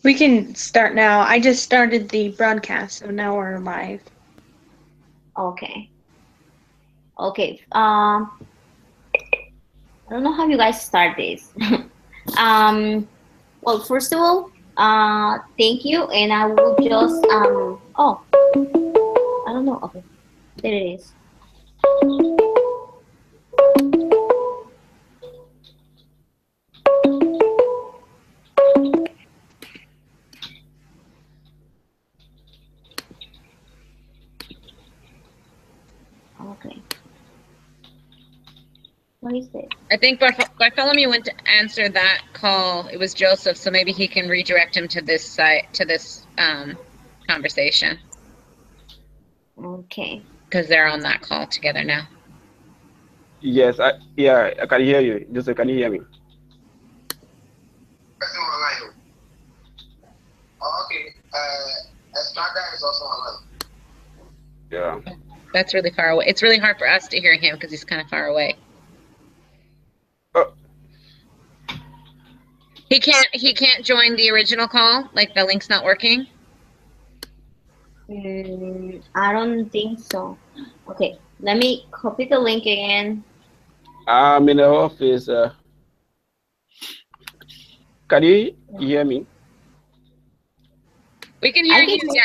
We can start now. I just started the broadcast, so now we're live. Okay. Okay. I don't know how you guys start this. Well, first of all, thank you, and I will just oh, I don't know. Okay, there it is. Okay. What is this? I think Bartholomew went to answer that call. It was Joseph, so maybe he can redirect him to this site, to this conversation, Okay. because they're on that call together now. Yes, I can hear you. Joseph, can you hear me? Okay. Estrada is also online. Yeah. That's really far away. It's really hard for us to hear him because he's kind of far away. Oh, He can't join the original call. Like the link's not working. I don't think so. Okay, let me copy the link again. I'm in the office. Can you hear me? We can hear you. Yeah.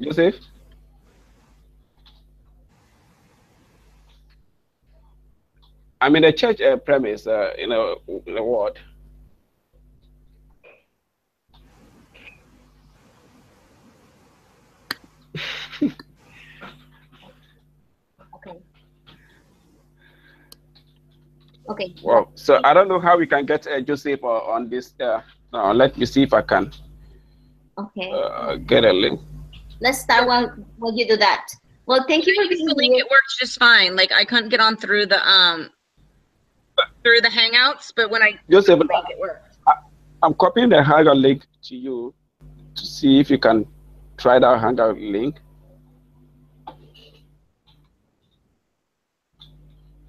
Joseph? I'm in the church premise, in the ward. Okay. Okay. Wow. So I don't know how we can get Joseph on this. Let me see if I can Okay. get a link. Let's start while you do that. Well, thank you for being the link. It works just fine. Like I couldn't get on through the Hangouts, but when I Joseph, link, it worked. I'm copying the Hangout link to you to see if you can try that Hangout link.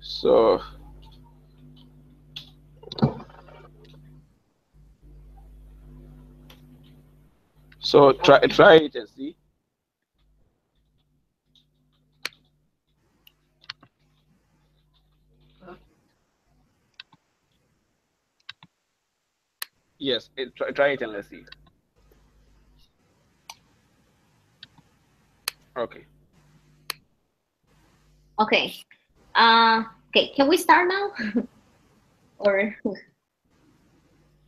So try it and see. Yes, try it and let's see. Okay. Okay. Okay, can we start now? Or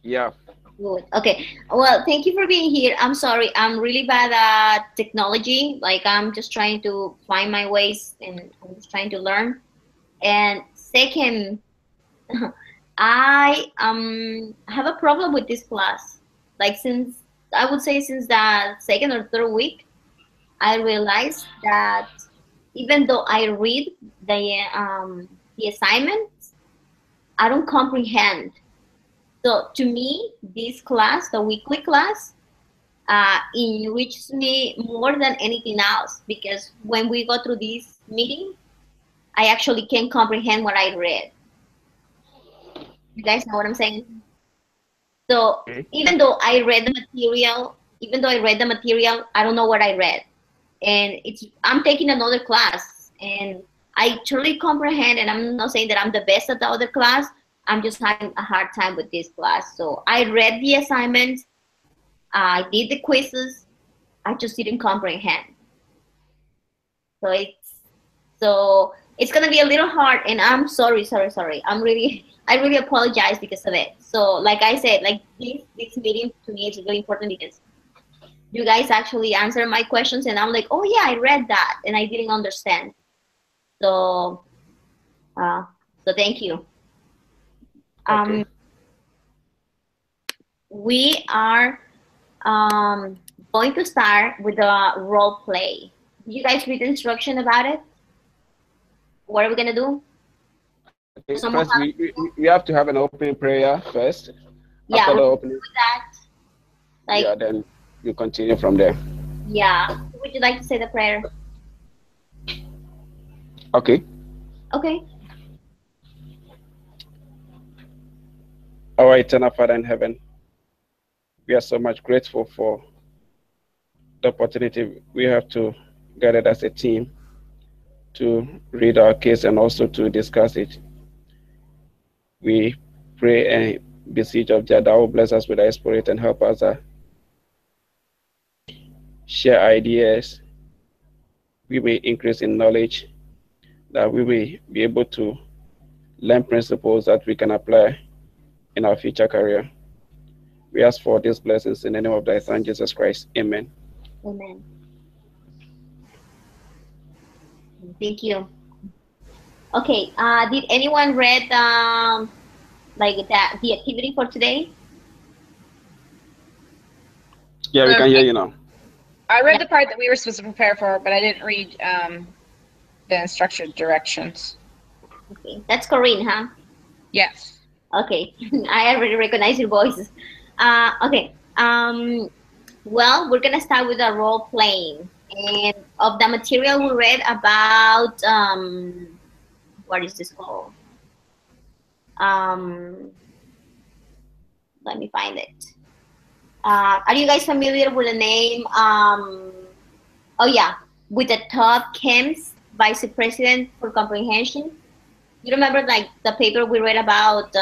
Yeah. good. Okay. Well, thank you for being here. I'm sorry. I'm really bad at technology. Like I'm just trying to find my ways and I'm just trying to learn. And second, I have a problem with this class. Like since I would say since the second or third week, I realized that even though I read the assignments, I don't comprehend. So to me, this class, the weekly class, enriches me more than anything else because when we go through this meeting, I actually can comprehend what I read. You guys know what I'm saying? So even though I read the material, I don't know what I read, and I'm taking another class, and I truly comprehend. And I'm not saying that I'm the best at the other class. I'm just having a hard time with this class. So I read the assignments, I did the quizzes, I just didn't comprehend. So it's gonna be a little hard, and I'm sorry. I really apologize because of it. So like I said, like this meeting to me is really important because you guys actually answer my questions, and I'm like, oh yeah, I read that, and I didn't understand. So, so thank you. Okay. We are going to start with the role play. Did you guys read the instruction about it? What are we gonna do? Okay. First, we have to have an opening prayer first. Yeah, After the we'll opening, do that. Like, yeah, then you continue from there. yeah. Would you like to say the prayer? Okay. Okay. Our eternal Father in heaven, we are so much grateful for the opportunity we have to gather as a team to read our case and also to discuss it. We pray and beseech of Jah that will bless us with our spirit and help us share ideas. We may increase in knowledge, that we may be able to learn principles that we can apply in our future career. We ask for these blessings in the name of thy Son, Jesus Christ. Amen. Amen. Thank you. Okay. Did anyone read like the activity for today? Yeah, we can hear you now. I read the part that we were supposed to prepare for, but I didn't read the instruction directions. Okay, that's Corinne, huh? Yes. Okay, I already recognize your voice. Okay. Well, we're gonna start with a role playing, and of the material we read about what is this called? Um, Let me find it. Are you guys familiar with the name? Oh yeah, with the Todd Kemp's Vice President for Comprehension. You remember like the paper we read about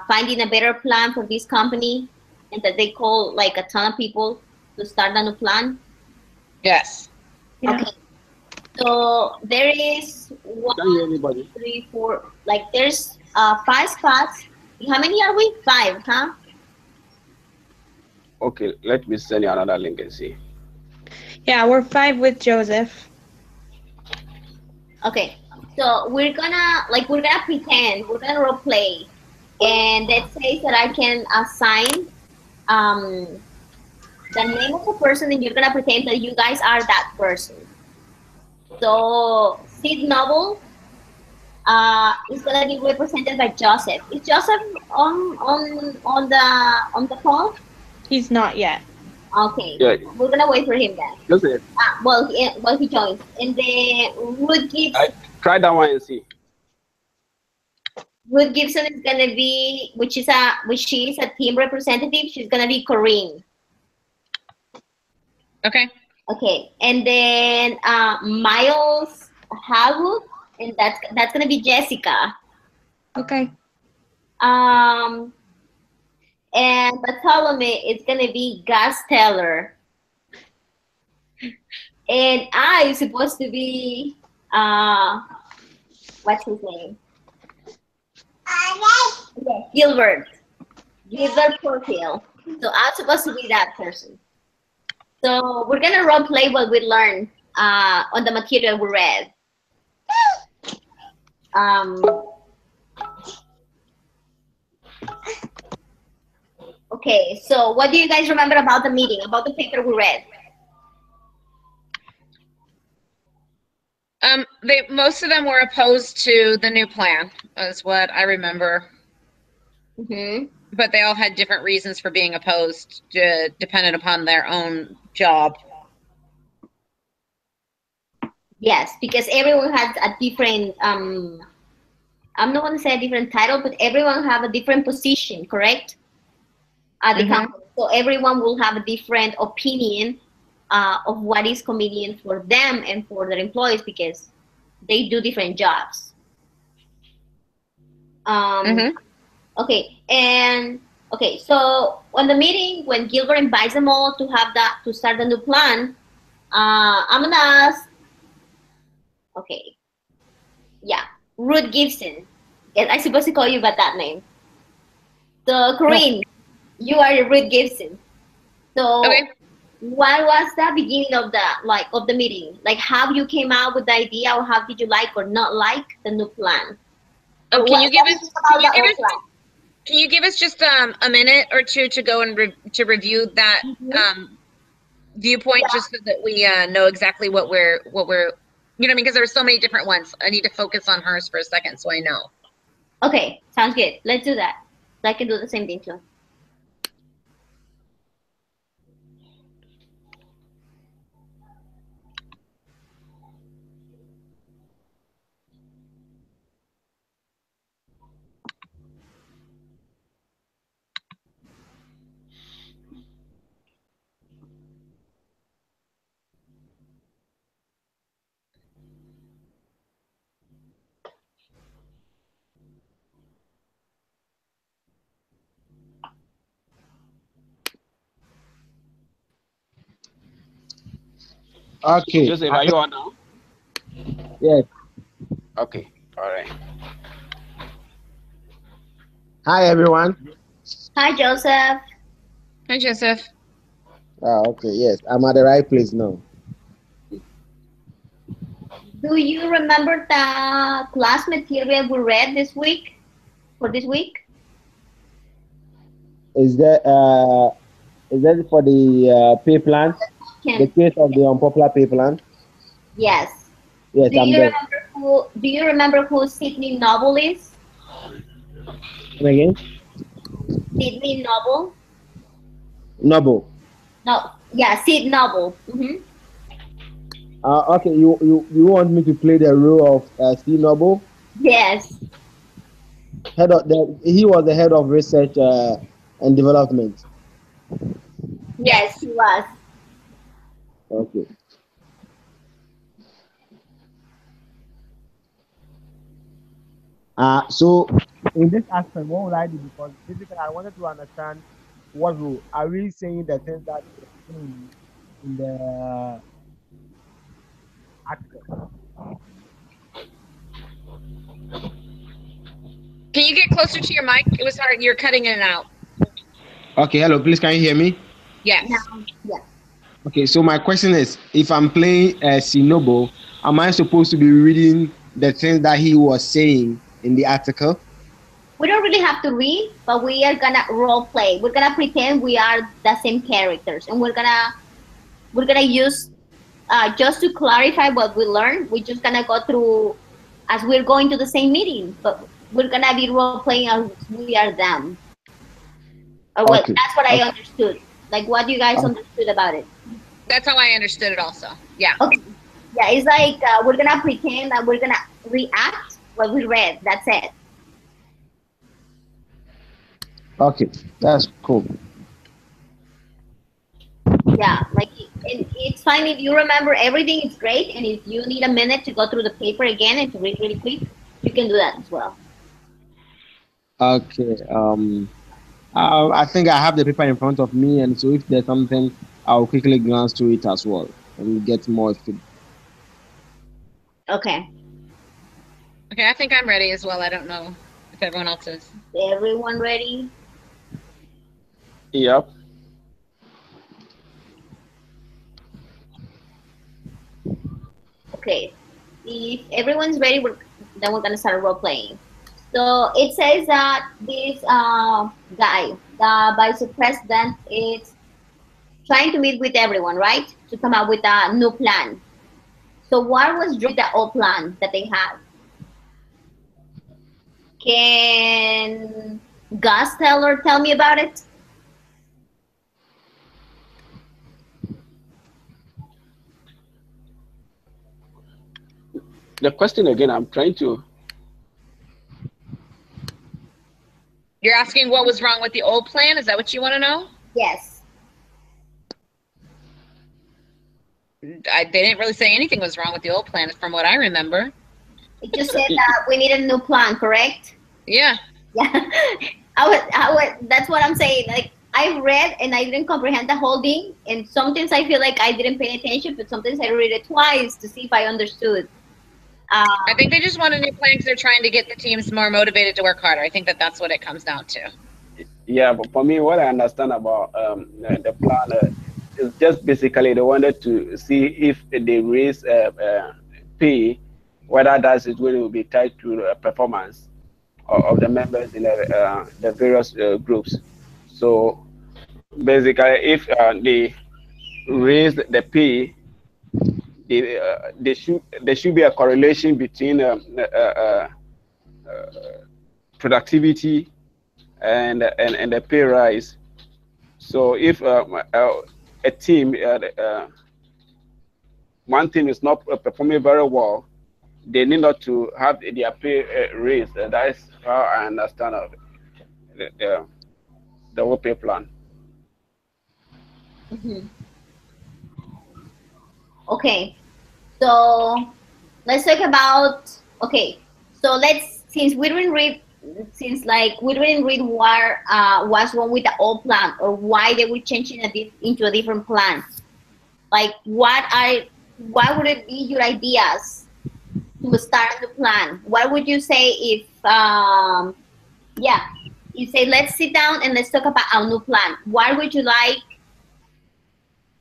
finding a better plan for this company, and that they call like a ton of people to start a new plan. Yes. Yeah. Okay, so there is Can't hear anybody. 1, 2, 3, 4. Like there's 5 spots. How many are we? 5, huh? Okay, let me send you another link and see. Yeah, we're 5 with Joseph. Okay, so we're gonna pretend we're gonna role play, and that says that I can assign the name of the person, and you're gonna pretend that you guys are that person. So Sid Noble is gonna be represented by Joseph. Is Joseph on the phone? He's not yet. Okay, Yeah, we're gonna wait for him then. just it. Well, he joins, and then Try that one and see. Ruth Gibson is gonna be, which is a team representative. She's gonna be Corinne. Okay. Okay, and then Miles Howard, and that's gonna be Jessica. Okay. And Bartholomew is gonna be Gus Teller, and I is supposed to be what's his name? Yes, Gilbert Porfield. So I'm supposed to be that person. So we're gonna role play what we learned on the material we read. Okay, so what do you guys remember about the meeting, about the paper we read? Most of them were opposed to the new plan, is what I remember. Mm-hmm. But they all had different reasons for being opposed, dependent upon their own job. Yes, because everyone has a different. I'm not going to say a different title, but everyone have a different position, correct? At the company, so everyone will have a different opinion of what is convenient for them and for their employees because they do different jobs. Okay, and okay, so on the meeting when Gilbert invites them all to start the new plan, I'm gonna ask. Okay, yeah, Ruth Gibson. Yes, I'm supposed to call you by that name. So Corinne, you are Ruth Gibson. So what was the beginning of the meeting? Like how you came out with the idea, or how did you like or not like the new plan? Can you give us just a minute or two to go and review that viewpoint, just so that we know exactly what we're you know what I mean, because there's so many different ones. I need to focus on hers for a second so I know. Okay, sounds good. Let's do that. So I can do the same thing too. Okay. Joseph, are you on now? Yes. Okay. All right. Hi, everyone. Hi, Joseph. Hi, Joseph. Okay. Yes, I'm at the right place now. Do you remember the class material we read this week? For this week? Is that for the pay plan? The Can case of the unpopular pay plan? yes. Yes, I'm there. Do you remember who Sydney Noble is? Come again? Sydney Noble? Noble. No, yeah, Sid Noble. Okay. You want me to play the role of C Noble? Yes, He was the head of research and development. yes, he was. Okay. So in this aspect, what would I do? Because basically, I wanted to understand what role are we saying the things that we're saying in the article. Can you get closer to your mic? It was hard. You're cutting in and out. Okay, hello. Please, can you hear me? Yes. Now, yeah. Okay. So my question is, if I'm playing Sinobo, am I supposed to be reading the things that he was saying in the article? We don't really have to read, but we are gonna role play. We're gonna pretend we are the same characters, and we're gonna use just to clarify what we learned. We're just gonna go through as we're going to the same meeting, but we're gonna be role playing as we are them. Or well, Okay. that's what I Okay. understood. Like, what you guys understood about it? That's how I understood it also. Yeah. Okay. Yeah, it's like we're gonna pretend that we're gonna react what we read. That's it. Okay. That's cool. Yeah, like it's fine if you remember everything. It's great, and if you need a minute to go through the paper again and to read really quick, you can do that as well. Okay. I think I have the paper in front of me, and so if there's something, I'll quickly glance through it as well and get more feedback. Okay. Okay, I think I'm ready as well. I don't know if everyone else is. Everyone ready? Yep. Okay. If everyone's ready, then we're gonna start role playing. So it says that this guy, the vice president, is trying to meet with everyone, right? To come up with a new plan. So what was the old plan that they had? Can Gus tell me about it? The question again, I'm trying to. You're asking what was wrong with the old plan? Is that what you want to know? Yes. They didn't really say anything was wrong with the old plan, from what I remember. It just said that we need a new plan, correct? Yeah. Yeah. I would, that's what I'm saying. Like, I read and I didn't comprehend the whole thing. And sometimes I feel like I didn't pay attention, but sometimes I read it twice to see if I understood. I think they just want a new plan because they're trying to get the teams more motivated to work harder. I think that's what it comes down to. Yeah, but for me, what I understand about the plan is just basically they wanted to see if they raise pay, whether that is going to be tied to performance of the members in the various groups. So basically, if they raise the pay, there should be a correlation between productivity and the pay rise. So if a team, one team is not performing very well, they need not to have their pay raised. That is how I understand of the whole pay plan. Okay. So let's talk about, okay. So since we didn't read what was wrong with the old plan or why they were changing into a different plan. Like, what what would it be your ideas to start the plan? What would you say if, yeah, you say, let's sit down and let's talk about our new plan. What would you like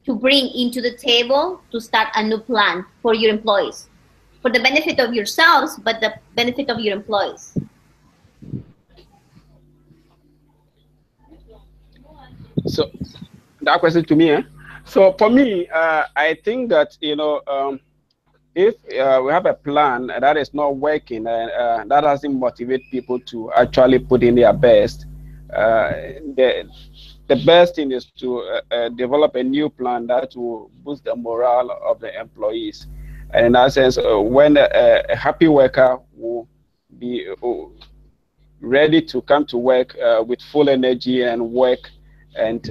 to bring into the table to start a new plan for your employees? For the benefit of yourselves, but the benefit of your employees. So that question to me, eh? So for me, I think that if we have a plan that is not working and that doesn't motivate people to actually put in their best, the best thing is to develop a new plan that will boost the morale of the employees. And in that sense, when a happy worker will be ready to come to work with full energy and work and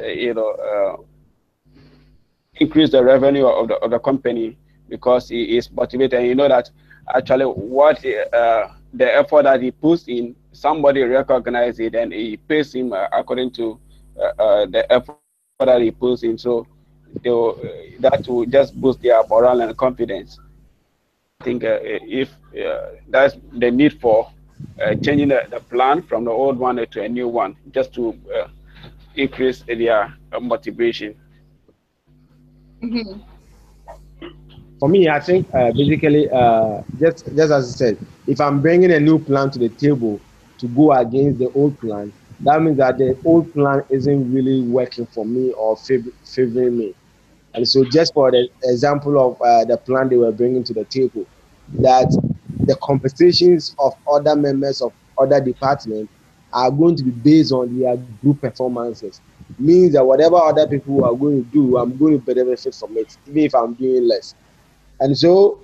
increase the revenue of the company because he is motivated. And you know that actually what the effort that he puts in, somebody recognizes it and he pays him according to the effort that he puts in. So that will just boost their morale and confidence. I think that's the need for changing the plan from the old one to a new one, just to increase their motivation. Mm-hmm. For me, I think basically, just as I said, if I'm bringing a new plan to the table to go against the old plan, that means that the old plan isn't really working for me or favoring me. And so, just for the example of the plan they were bringing to the table, that the conversations of other members of other departments are going to be based on their group performances. Means that whatever other people are going to do, I'm going to benefit from it, even if I'm doing less. And so,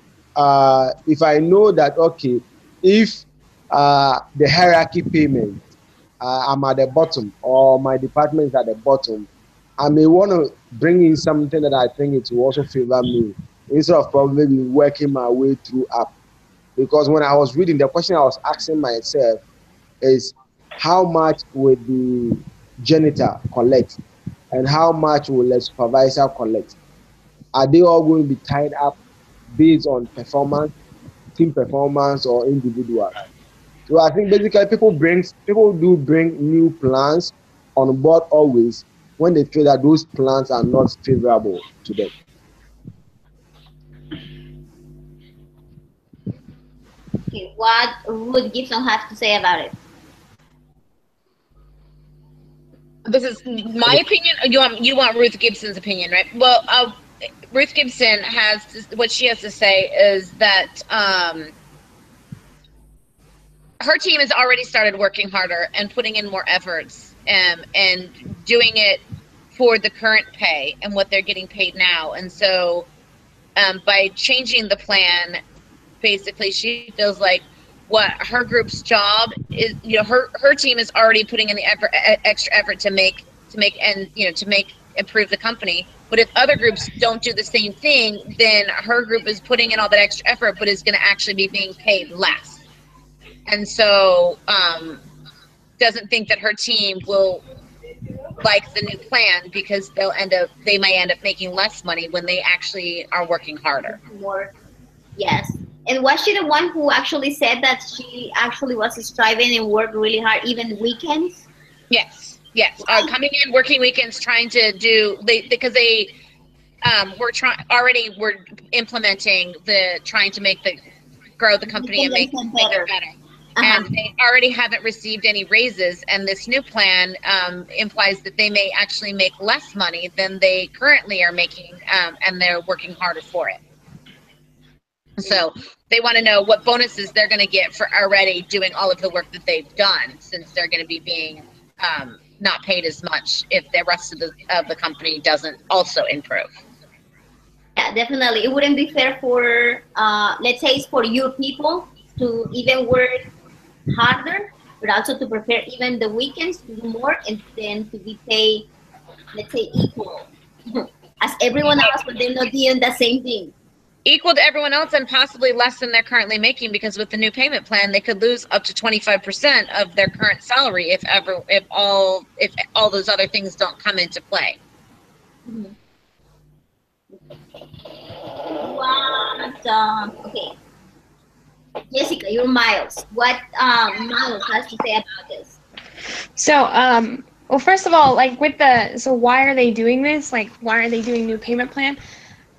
if I know that, okay, if the hierarchy payment, I'm at the bottom or my department is at the bottom, I may want to bring in something that I think it will also favor me instead of probably working my way through up. Because when I was reading, the question I was asking myself is how much will the janitor collect and how much will the supervisor collect? Are they all going to be tied up based on performance, team performance, or individuals? So I think basically people do bring new plans on board always when they feel that those plans are not favorable to them. Okay, what would Gibson have to say about it? This is my opinion. You want Ruth Gibson's opinion, right? Well, Ruth Gibson what she has to say is that her team has already started working harder and putting in more efforts and doing it for the current pay and what they're getting paid now. And so by changing the plan, basically she feels like what her group's job is, her team is already putting in the extra effort to make and to make improve the company. But if other groups don't do the same thing, then her group is putting in all that extra effort but is going to actually be being paid less. And so doesn't think that her team will like the new plan because they may end up making less money when they actually are working harder. More, yes. And was she the one who actually said that she actually was striving and worked really hard, even weekends? Yes. Coming in, working weekends, trying to do because they were implementing trying to grow the company and make it better. And they already haven't received any raises, and this new plan implies that they may actually make less money than they currently are making, and they're working harder for it. So they want to know what bonuses they're going to get for already doing all of the work that they've done, since they're going to be being not paid as much if the rest of the company doesn't also improve. Yeah, definitely. It wouldn't be fair for, let's say, it's for your people to even work harder, but also to prepare even the weekends to do more and then to be paid, let's say, equal as everyone else, but they're not doing the same thing. Equal to everyone else and possibly less than they're currently making, because with the new payment plan, they could lose up to 25% of their current salary if all those other things don't come into play. Wow. okay, Jessica, you're Miles. What Miles has to say about this? So, well, first of all, like with so why are they doing this? Like, why are they doing new payment plan?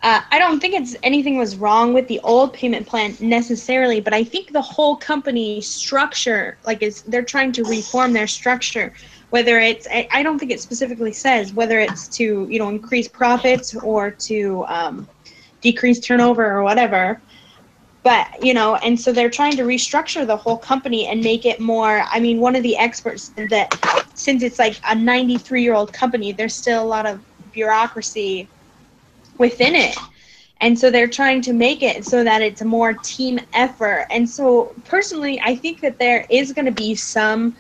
I don't think it's anything was wrong with the old payment plan necessarily, but I think the whole company structure, like, is they're trying to reform their structure. Whether it's, I don't think it specifically says whether it's to, increase profits or to decrease turnover or whatever. But, and so they're trying to restructure the whole company and make it more, I mean, one of the experts said that since it's like a 93-year-old company, there's still a lot of bureaucracy within it. And so they're trying to make it so that it's a more team effort. And so personally, I think that there is going to be some,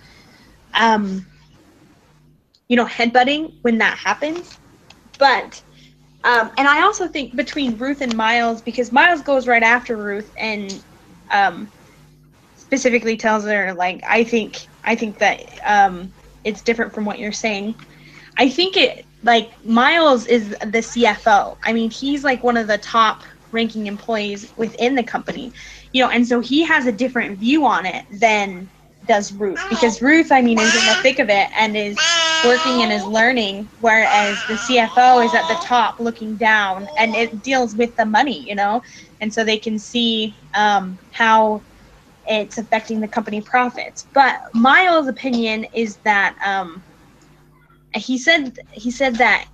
headbutting when that happens. But, and I also think between Ruth and Miles, because Miles goes right after Ruth and specifically tells her, like, I think that it's different from what you're saying. I think Miles is the CFO. I mean, he's like one of the top ranking employees within the company, and so he has a different view on it than does Ruth, because Ruth, I mean, is in the thick of it and is working and is learning, whereas the CFO is at the top looking down and it deals with the money, and so they can see how it's affecting the company profits. But Miles' opinion is that he said that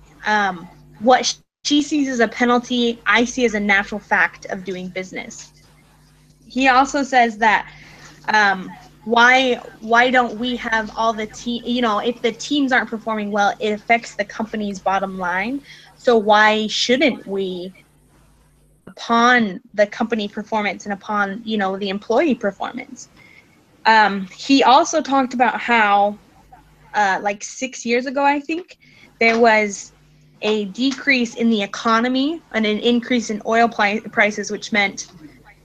what she sees as a penalty, I see as a natural fact of doing business. He also says that why don't we have all the team, if the teams aren't performing well, it affects the company's bottom line. So why shouldn't we, upon the company performance and upon, the employee performance? He also talked about how like 6 years ago, I think, there was a decrease in the economy and an increase in oil prices, which meant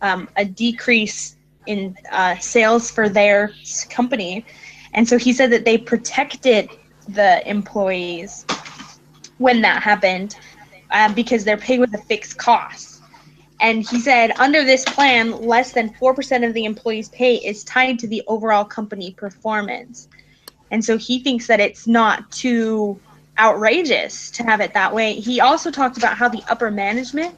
a decrease in sales for their company. And so he said that they protected the employees when that happened because their pay was a fixed cost. And he said under this plan, less than 4% of the employees' pay is tied to the overall company performance. And so he thinks that it's not too outrageous to have it that way. He also talked about how the upper management,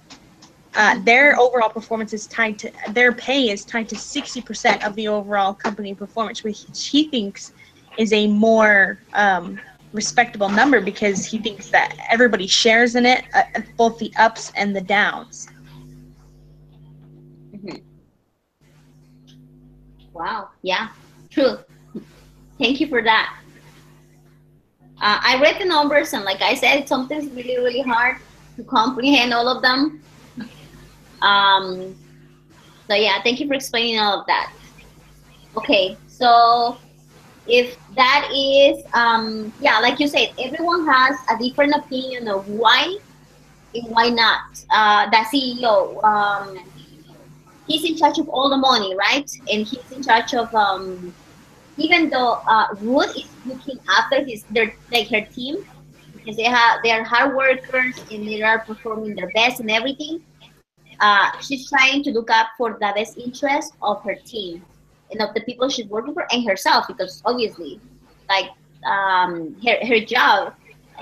their overall performance is tied to, their pay is tied to 60% of the overall company performance, which he thinks is a more respectable number, because he thinks that everybody shares in it, both the ups and the downs. Mm-hmm. Wow, yeah, true. Thank you for that. I read the numbers, and like I said, something's really, really hard to comprehend all of them. So yeah, thank you for explaining all of that. Okay, so if that is, yeah, like you said, everyone has a different opinion of why and why not. The CEO, he's in charge of all the money, right? And he's in charge of, even though Ruth is looking after her team, because they are hard workers and they are performing their best and everything. She's trying to look out for the best interest of her team and of the people she's working for and herself, because obviously, like, her job,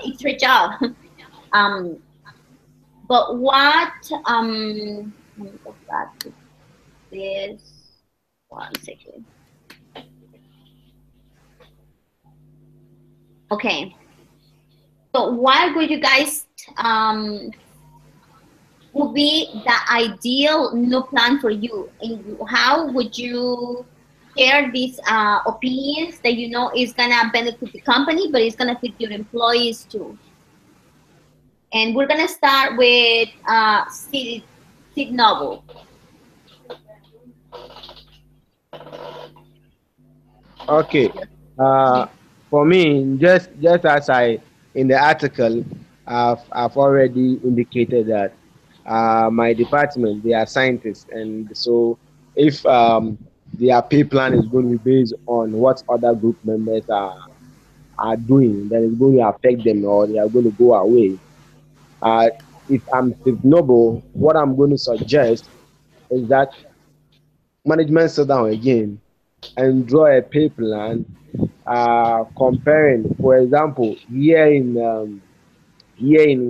it's her job. But what let me go back to this 1 second. Okay, so what would you guys would be the ideal new plan for you, and how would you share these opinions that you know is gonna benefit the company, but it's gonna fit your employees too? And we're gonna start with Sid Noble. Okay. For me, just as I in the article, I've already indicated that my department, they are scientists, and so if their pay plan is going to be based on what other group members are doing, then it's going to affect them, or they are going to go away. If I'm Steve Noble, what I'm going to suggest is that management sit down again and draw a pay plan, comparing, for example, here in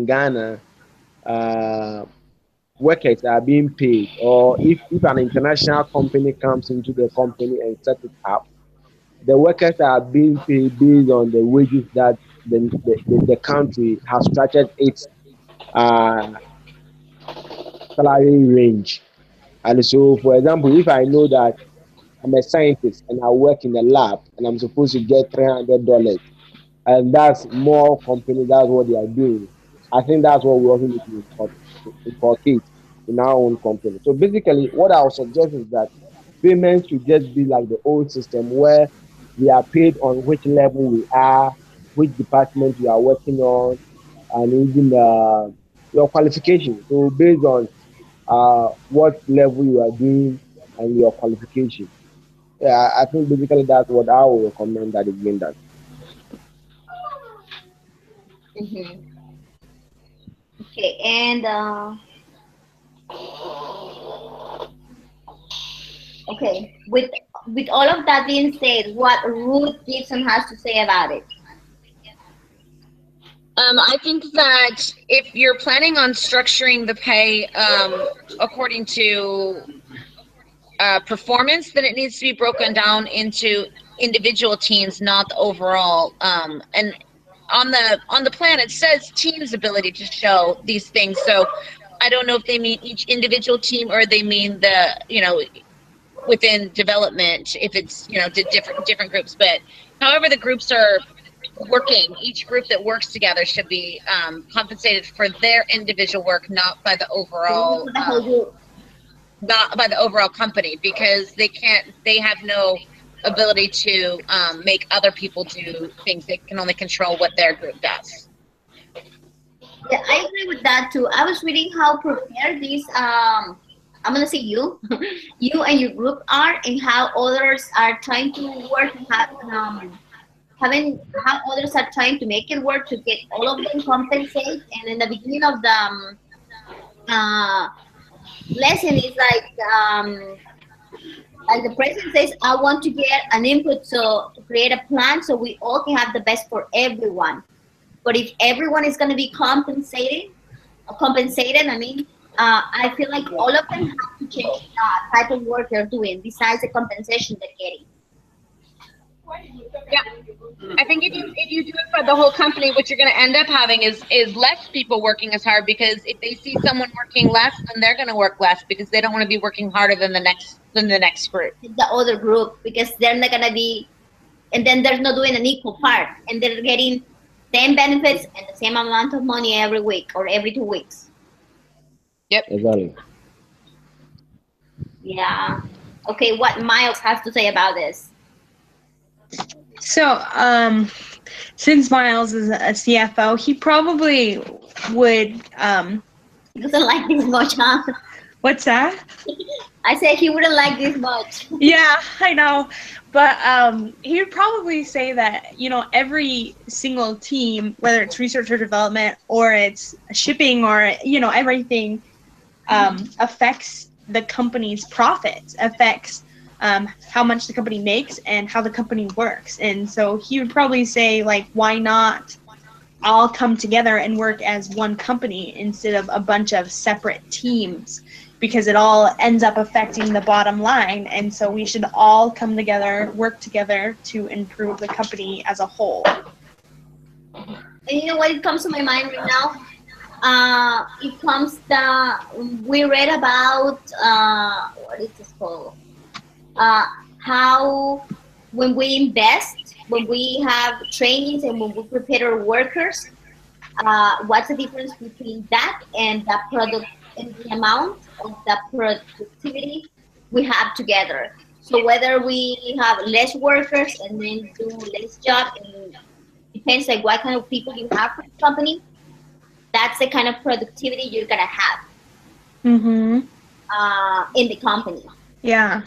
Ghana, uh, workers are being paid, or if an international company comes into the company and set it up, the workers are being paid based on the wages that the country has structured its uh, salary range. And so, for example, if I know that I'm a scientist and I work in a lab and I'm supposed to get $300, and that's more companies, that's what they are doing. I think that's what we also need to inculcate in our own company. So basically, what I would suggest is that payment should just be like the old system where we are paid on which level we are, which department you are working on, and even your qualification. So based on what level you are doing and your qualification. Yeah, I think basically that's what I would recommend that is being done. Mm-hmm. Okay, and okay, with all of that being said, what Ruth Gibson has to say about it? I think that if you're planning on structuring the pay according to performance, then it needs to be broken down into individual teams, not the overall. And on the plan, it says team's ability to show these things. So I don't know if they mean each individual team or they mean within development, if it's to different groups. But however the groups are working, each group that works together should be compensated for their individual work, not by the overall The whole group. not by the overall company, because they have no ability to make other people do things. They can only control what their group does. Yeah, I agree with that too. I was reading how prepared these I'm gonna say you, you and your group are, and how others are trying to work and have having how others are trying to make it work to get all of them compensated. And in the beginning of the uh, lesson is like the president says, I want to get an input so to create a plan so we all can have the best for everyone. But if everyone is going to be compensated, I mean, I feel like all of them have to change the type of work they're doing besides the compensation they're getting. Yeah, I think if you do it for the whole company, what you're going to end up having is less people working as hard, because if they see someone working less, then they're going to work less because they don't want to be working harder than the next group. The other group, because they're not going to be, and then they're not doing an equal part, and they're getting same benefits and the same amount of money every week or every 2 weeks. Yep. Exactly. Yeah. Okay, what Miles has to say about this? So, since Miles is a CFO, he probably would. He doesn't like this much, huh? What's that? I said he wouldn't like this much. Yeah, I know. But he would probably say that, every single team, whether it's research or development or it's shipping or, everything affects the company's profits, affects how much the company makes and how the company works. And so he would probably say, like, why not all come together and work as one company instead of a bunch of separate teams, because it all ends up affecting the bottom line. And so we should all come together, work together to improve the company as a whole. And you know what? It comes to my mind right now. We read about what is this called? How when we invest, when we have trainings, and when we prepare our workers, what's the difference between that and the product and the amount of the productivity we have together? So whether we have less workers and then do less job, and depends like what kind of people you have for the company, that's the kind of productivity you're gonna have in the company. Yeah.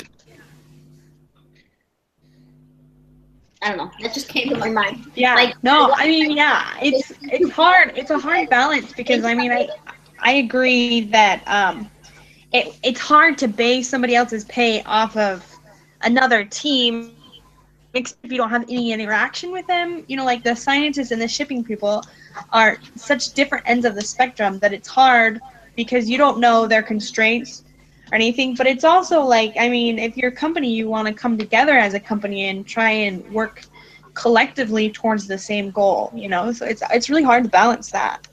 I don't know. That just came to my mind. Yeah. Like, no, I mean, yeah, it's hard. It's a hard balance, because I mean, I agree that it's hard to base somebody else's pay off of another team, especially if you don't have any interaction with them. You know, like the scientists and the shipping people are such different ends of the spectrum that it's hard because you don't know their constraints or anything. But it's also like, I mean, if you're a company, you want to come together as a company and try and work collectively towards the same goal, you know? So it's really hard to balance that.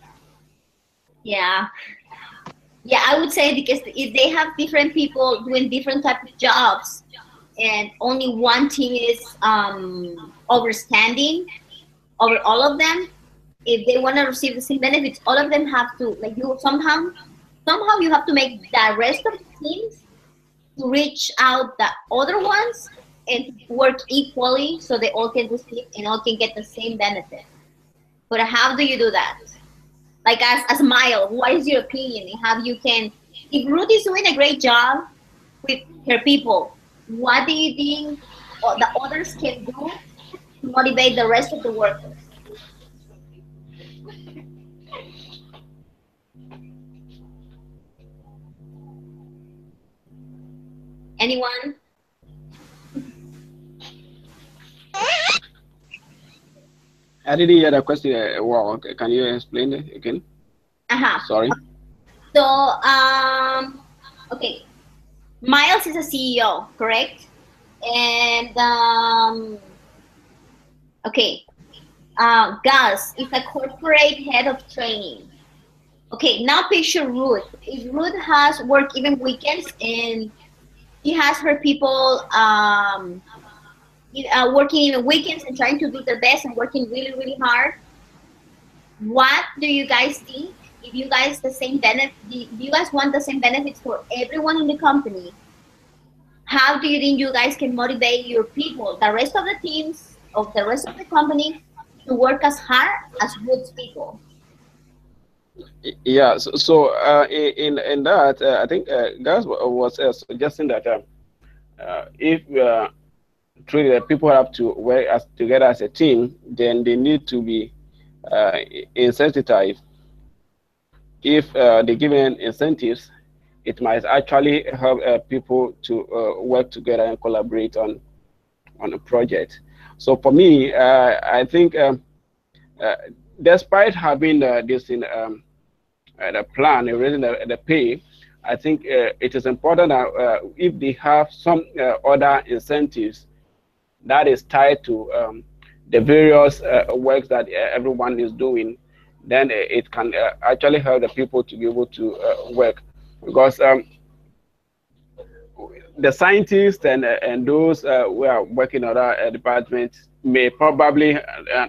Yeah. Yeah, I would say because if they have different people doing different type of jobs and only one team is overstanding over all of them, if they want to receive the same benefits, all of them have to, like, you somehow you have to make the rest of the teams to reach out the other ones and work equally so they all can receive and all can get the same benefit. But how do you do that? Like, as Mile, what is your opinion in how you can, if Ruth is doing a great job with her people, what do you think the others can do to motivate the rest of the workers? Anyone? I didn't hear the question. Well, okay, can you explain it again? Sorry. So, okay, Miles is a CEO, correct? And okay, Gus is a corporate head of training. Okay, now picture Ruth. If Ruth has work even weekends and she has her people working even weekends and trying to do their best and working really, really hard, what do you guys think? If you guys the same benefit, if you guys want the same benefits for everyone in the company, how do you think you guys can motivate your people, the rest of the teams of the rest of the company, to work as hard as Ruth's people? Yeah. So, in that, I think Gus was suggesting that if truly the people have to work as together as a team, then they need to be incentivized. If they given incentives, it might actually help people to work together and collaborate on a project. So for me, I think despite having this in the plan, raising the pay, I think it is important that if they have some other incentives that is tied to the various works that everyone is doing, then it can actually help the people to be able to work, because the scientists and those who are working in other departments may probably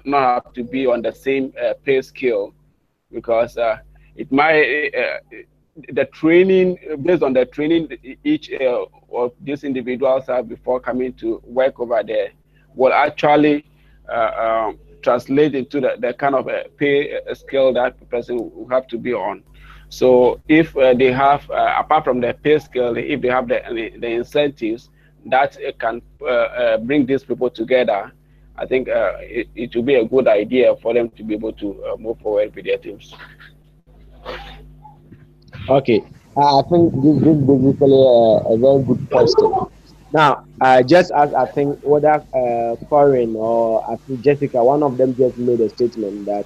not have to be on the same pay scale, because it might the training, based on the training each of these individuals have before coming to work over there, will actually translate into the kind of pay scale that the person will have to be on. So if they have, apart from the pay scale, if they have the incentives that can bring these people together, I think it will be a good idea for them to be able to move forward with their teams. Okay, I think this is basically a very good question. Now, just as I think whether Corinne or I think Jessica, one of them just made a statement that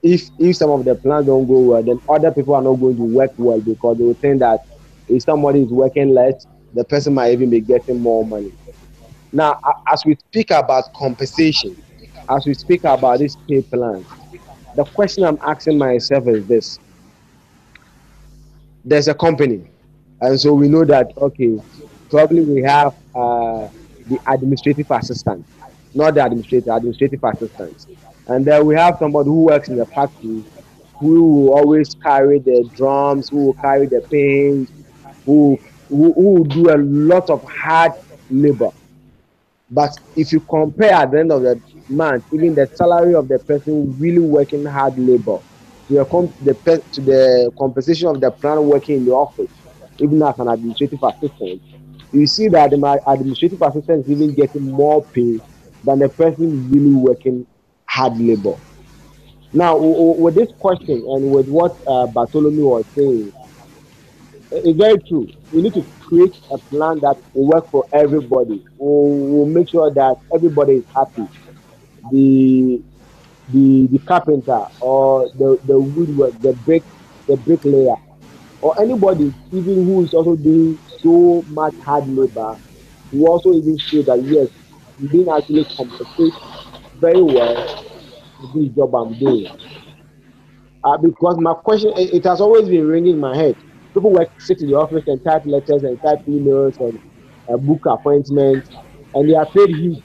if some of the plans don't go well, then other people are not going to work well, because they will think that if somebody is working less, the person might even be getting more money. Now, as we speak about compensation, as we speak about this pay plan, the question I'm asking myself is this: there's a company, and so we know that, okay, probably we have the administrative assistant, not the administrative assistant, and then we have somebody who works in the factory, who will always carry the drums, who will carry the paint, who will do a lot of hard labor. But if you compare at the end of the month, even the salary of the person really working hard labor to to the compensation of the plan working in the office, even as an administrative assistant, you see that the administrative assistant is even getting more pay than the person really working hard labor. Now, with this question and with what Bartholomew was saying, It's very true. We need to create a plan that will work for everybody. We'll make sure that everybody is happy. The the carpenter or the woodwork, the bricklayer, or anybody even who is also doing so much hard labor, who also even feel that yes, I'm being actually compensated very well for this job I'm doing. Because my question, it has always been ringing in my head. People work, sit in the office and type letters and type emails and book appointments, and they are paid huge.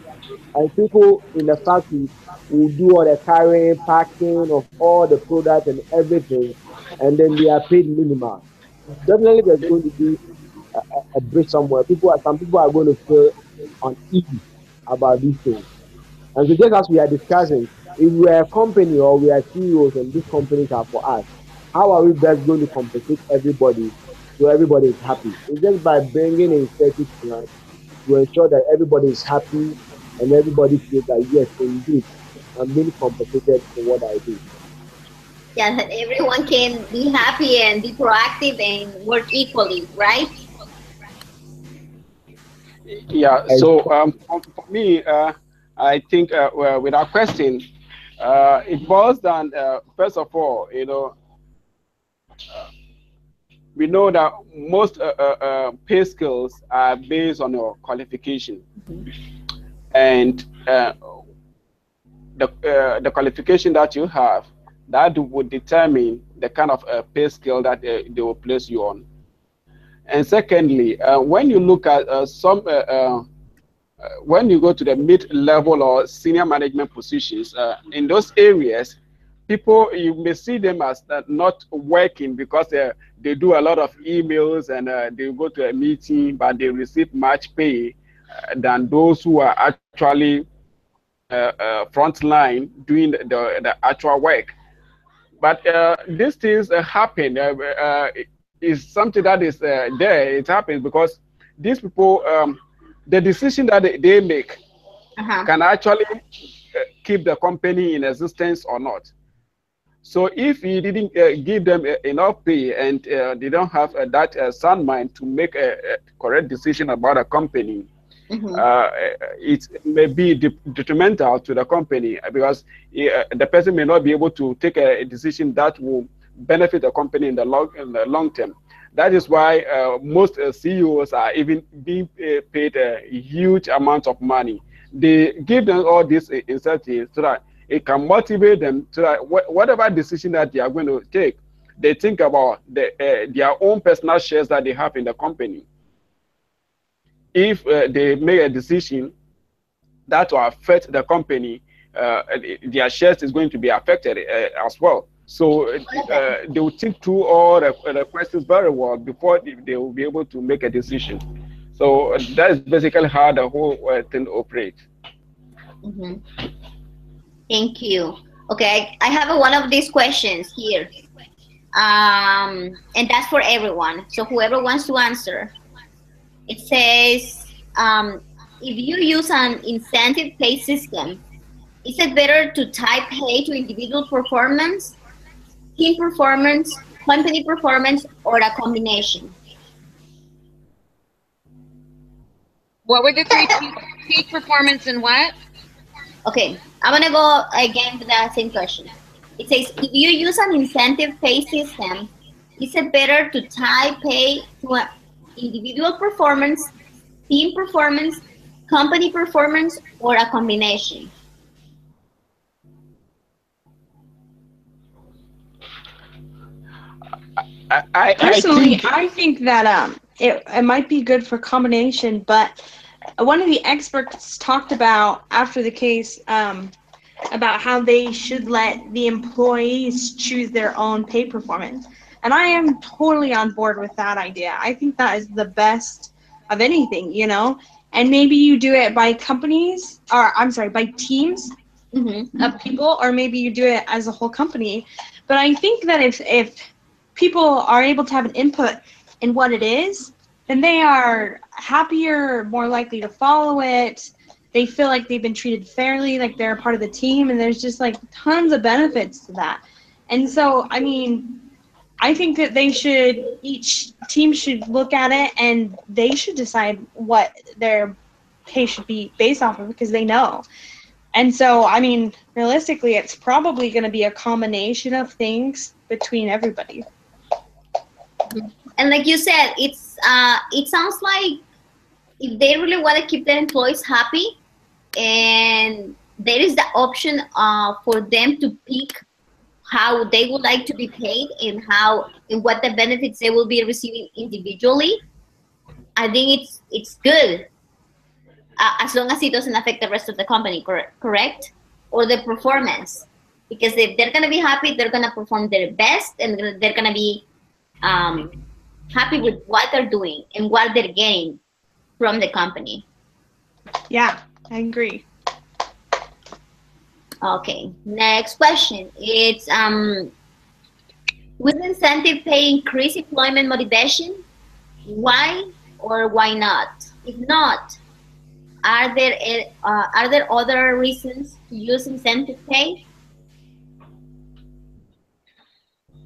And people in the factory will do all the carrying, packing of all the products and everything, and then they are paid minimal. Definitely, there's going to be a break somewhere. Some people are going to feel uneasy about these things. And so, just as we are discussing, if we are a company or we are CEOs and these companies are for us, how are we best going to compensate everybody so everybody is happy? It's just by bringing a incentive plan to ensure that everybody is happy and everybody feels that yes, indeed, I'm being compensated for what I do. Yeah, that everyone can be happy and be proactive and work equally, right? Yeah. So for me, I think well, with our question, it boils down. First of all, we know that most pay scales are based on your qualification, and the qualification that you have, that would determine the kind of pay scale that they will place you on. And secondly, when you look at when you go to the mid-level or senior management positions, in those areas, people, you may see them as not working because they do a lot of emails and they go to a meeting, but they receive much pay than those who are actually front line doing the actual work. But these things happen. Is something that is there. It happens because these people, the decision that they make Uh-huh. can actually keep the company in existence or not. So if you didn't give them enough pay and they don't have that sound mind to make a correct decision about a company, Mm-hmm. it may be detrimental to the company because the person may not be able to take a decision that will benefit the company in the long term. That is why most CEOs are even being paid a huge amount of money. They give them all these incentives so that it can motivate them so that whatever decision that they are going to take, they think about their own personal shares that they have in the company. If they make a decision that will affect the company, their shares is going to be affected as well. So they will think through all the questions very well before they will be able to make a decision. So that is basically how the whole thing operates. Mm-hmm. Thank you. Okay, I have one of these questions here. And that's for everyone. So whoever wants to answer, it says, if you use an incentive pay system, is it better to tie pay to individual performance, team performance, company performance, or a combination? What were the three? Peak performance and what? Okay, I'm gonna go again with that same question. It says, if you use an incentive pay system, is it better to tie pay to a individual performance, team performance, company performance, or a combination? Personally, think I think that it might be good for combination, but one of the experts talked about after the case about how they should let the employees choose their own pay performance. And I am totally on board with that idea. I think that is the best of anything, you know? And maybe you do it by companies, or I'm sorry, by teams Mm-hmm. of people, or maybe you do it as a whole company. But I think that if people are able to have an input in what it is, then they are happier, more likely to follow it. They feel like they've been treated fairly, like they're a part of the team, and there's just like tons of benefits to that. And so, I mean, I think that each team should look at it and they should decide what their pay should be based off of because they know. And so, I mean, realistically, it's probably going to be a combination of things between everybody. And like you said, it sounds like if they really want to keep their employees happy, and there is the option for them to pick how they would like to be paid and what the benefits they will be receiving individually, I think it's good, as long as it doesn't affect the rest of the company, correct? Or the performance. Because if they're going to be happy, they're going to perform their best, and they're going to be happy with what they're doing and what they're getting from the company. Yeah, I agree. Okay, next question. It's will incentive pay increase employment motivation? Why or why not? If not, are there other reasons to use incentive pay?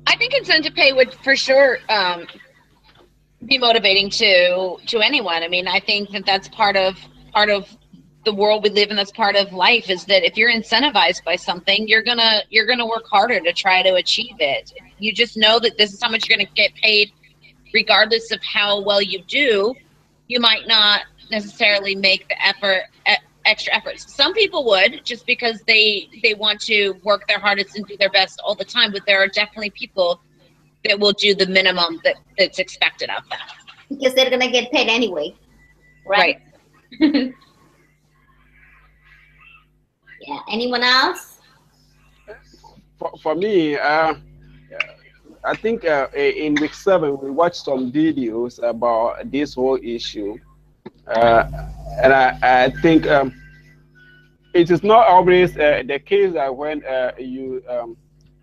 I think incentive pay would for sure be motivating to anyone. I mean, I think that that's part of the world we live in. That's part of life, is that if you're incentivized by something, you're gonna work harder to try to achieve it. You just know that this is how much you're gonna get paid, regardless of how well you do. You might not necessarily make the extra efforts. Some people would, just because they want to work their hardest and do their best all the time, but there are definitely people that will do the minimum that's expected of them. Because they're gonna get paid anyway, right? Yeah. Anyone else? For me, I think in week 7 we watched some videos about this whole issue, and I think it is not always the case that when you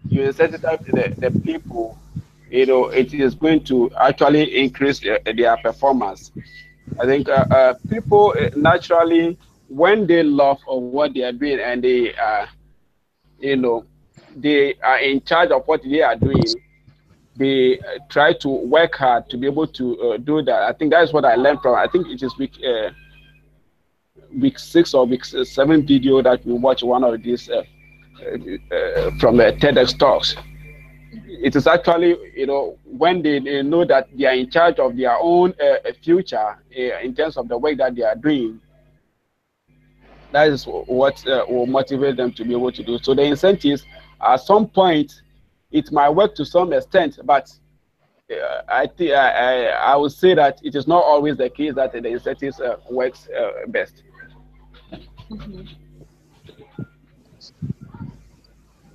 incentivize the people, it is going to actually increase their performance. I think people naturally, when they love what they are doing and you know, they are in charge of what they are doing, they try to work hard to be able to do that. I think that is what I learned from. I think it is week 6 or week 7 video that we watch one of these from TEDx talks. It is actually, when they know that they are in charge of their own future in terms of the work that they are doing, that is what will motivate them to be able to do. So the incentives, at some point, it might work to some extent, but I would say that it is not always the case that the incentives works best. Mm-hmm.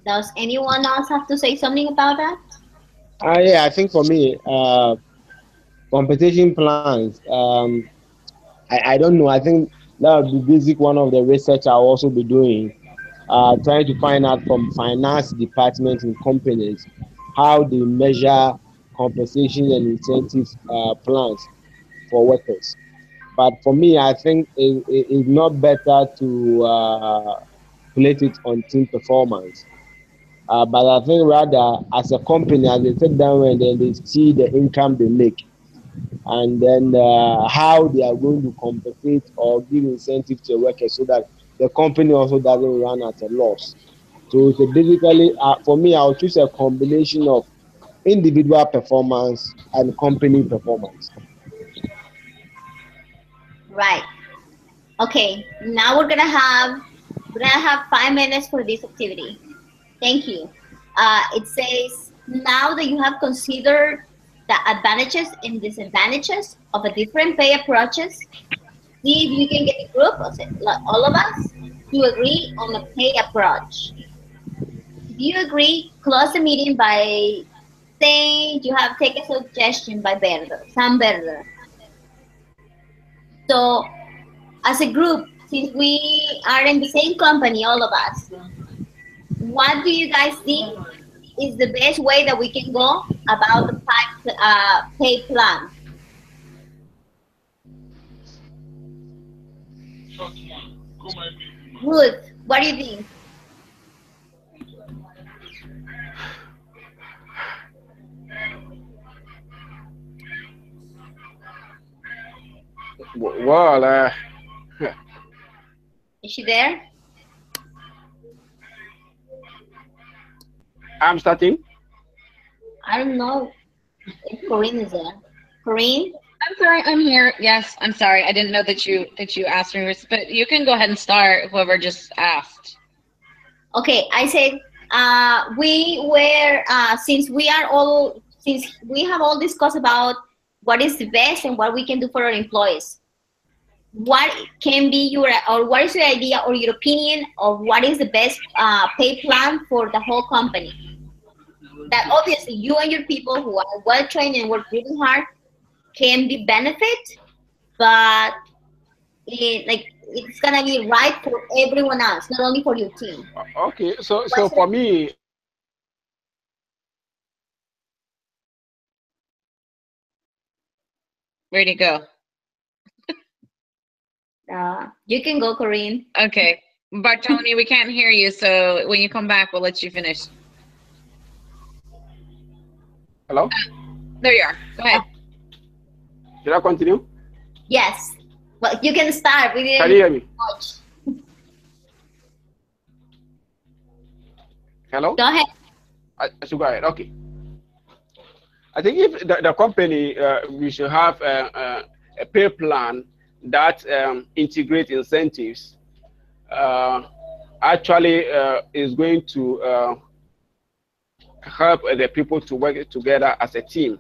Does anyone else have to say something about that? Yeah, I think for me, compensation plans. I don't know. I think that would be basic one of the research I'll also be doing, trying to find out from finance departments in companies how they measure compensation and incentive plans for workers. But for me, I think it's not better to plate it on team performance. But I think rather, as a company, as they sit down and then they see the income they make, and then how they are going to compensate or give incentive to workers so that the company also doesn't run at a loss. So it's basically, for me, I'll choose a combination of individual performance and company performance. Right. Okay. Now we're gonna have 5 minutes for this activity. Thank you. It says, now that you have considered the advantages and disadvantages of a different pay approaches, see if you can get a group of all of us to agree on a pay approach. If you agree, close the meeting by saying you have taken a suggestion by Sam Berder. So, as a group, since we are in the same company, all of us, what do you guys think is the best way that we can go about the pay plan? Ruth, what do you think? Well, Is she there? I'm starting. I don't know if Corinne is there. Corinne? I'm sorry, I'm here. Yes, I'm sorry. I didn't know that you asked me, but you can go ahead and start. Whoever just asked. Okay, I said we were since we have all discussed about what is the best and what we can do for our employees. What can be your or what is your idea or your opinion of what is the best pay plan for the whole company? That obviously you and your people who are well trained and work really hard can be benefit, but it's gonna be right for everyone else, not only for your team. Okay, so What's for your me, Where'd he go? you can go, Corinne. Okay. Bartolome, we can't hear you, so when you come back, we'll let you finish. hello? There you are. Go ahead. Should I continue? Yes. Well, you can start. We Can you didn't hear me? watch. Hello? Go ahead. I should go ahead. Okay. I think if the company, we should have a pay plan that integrate incentives. Actually, is going to help the people to work together as a team,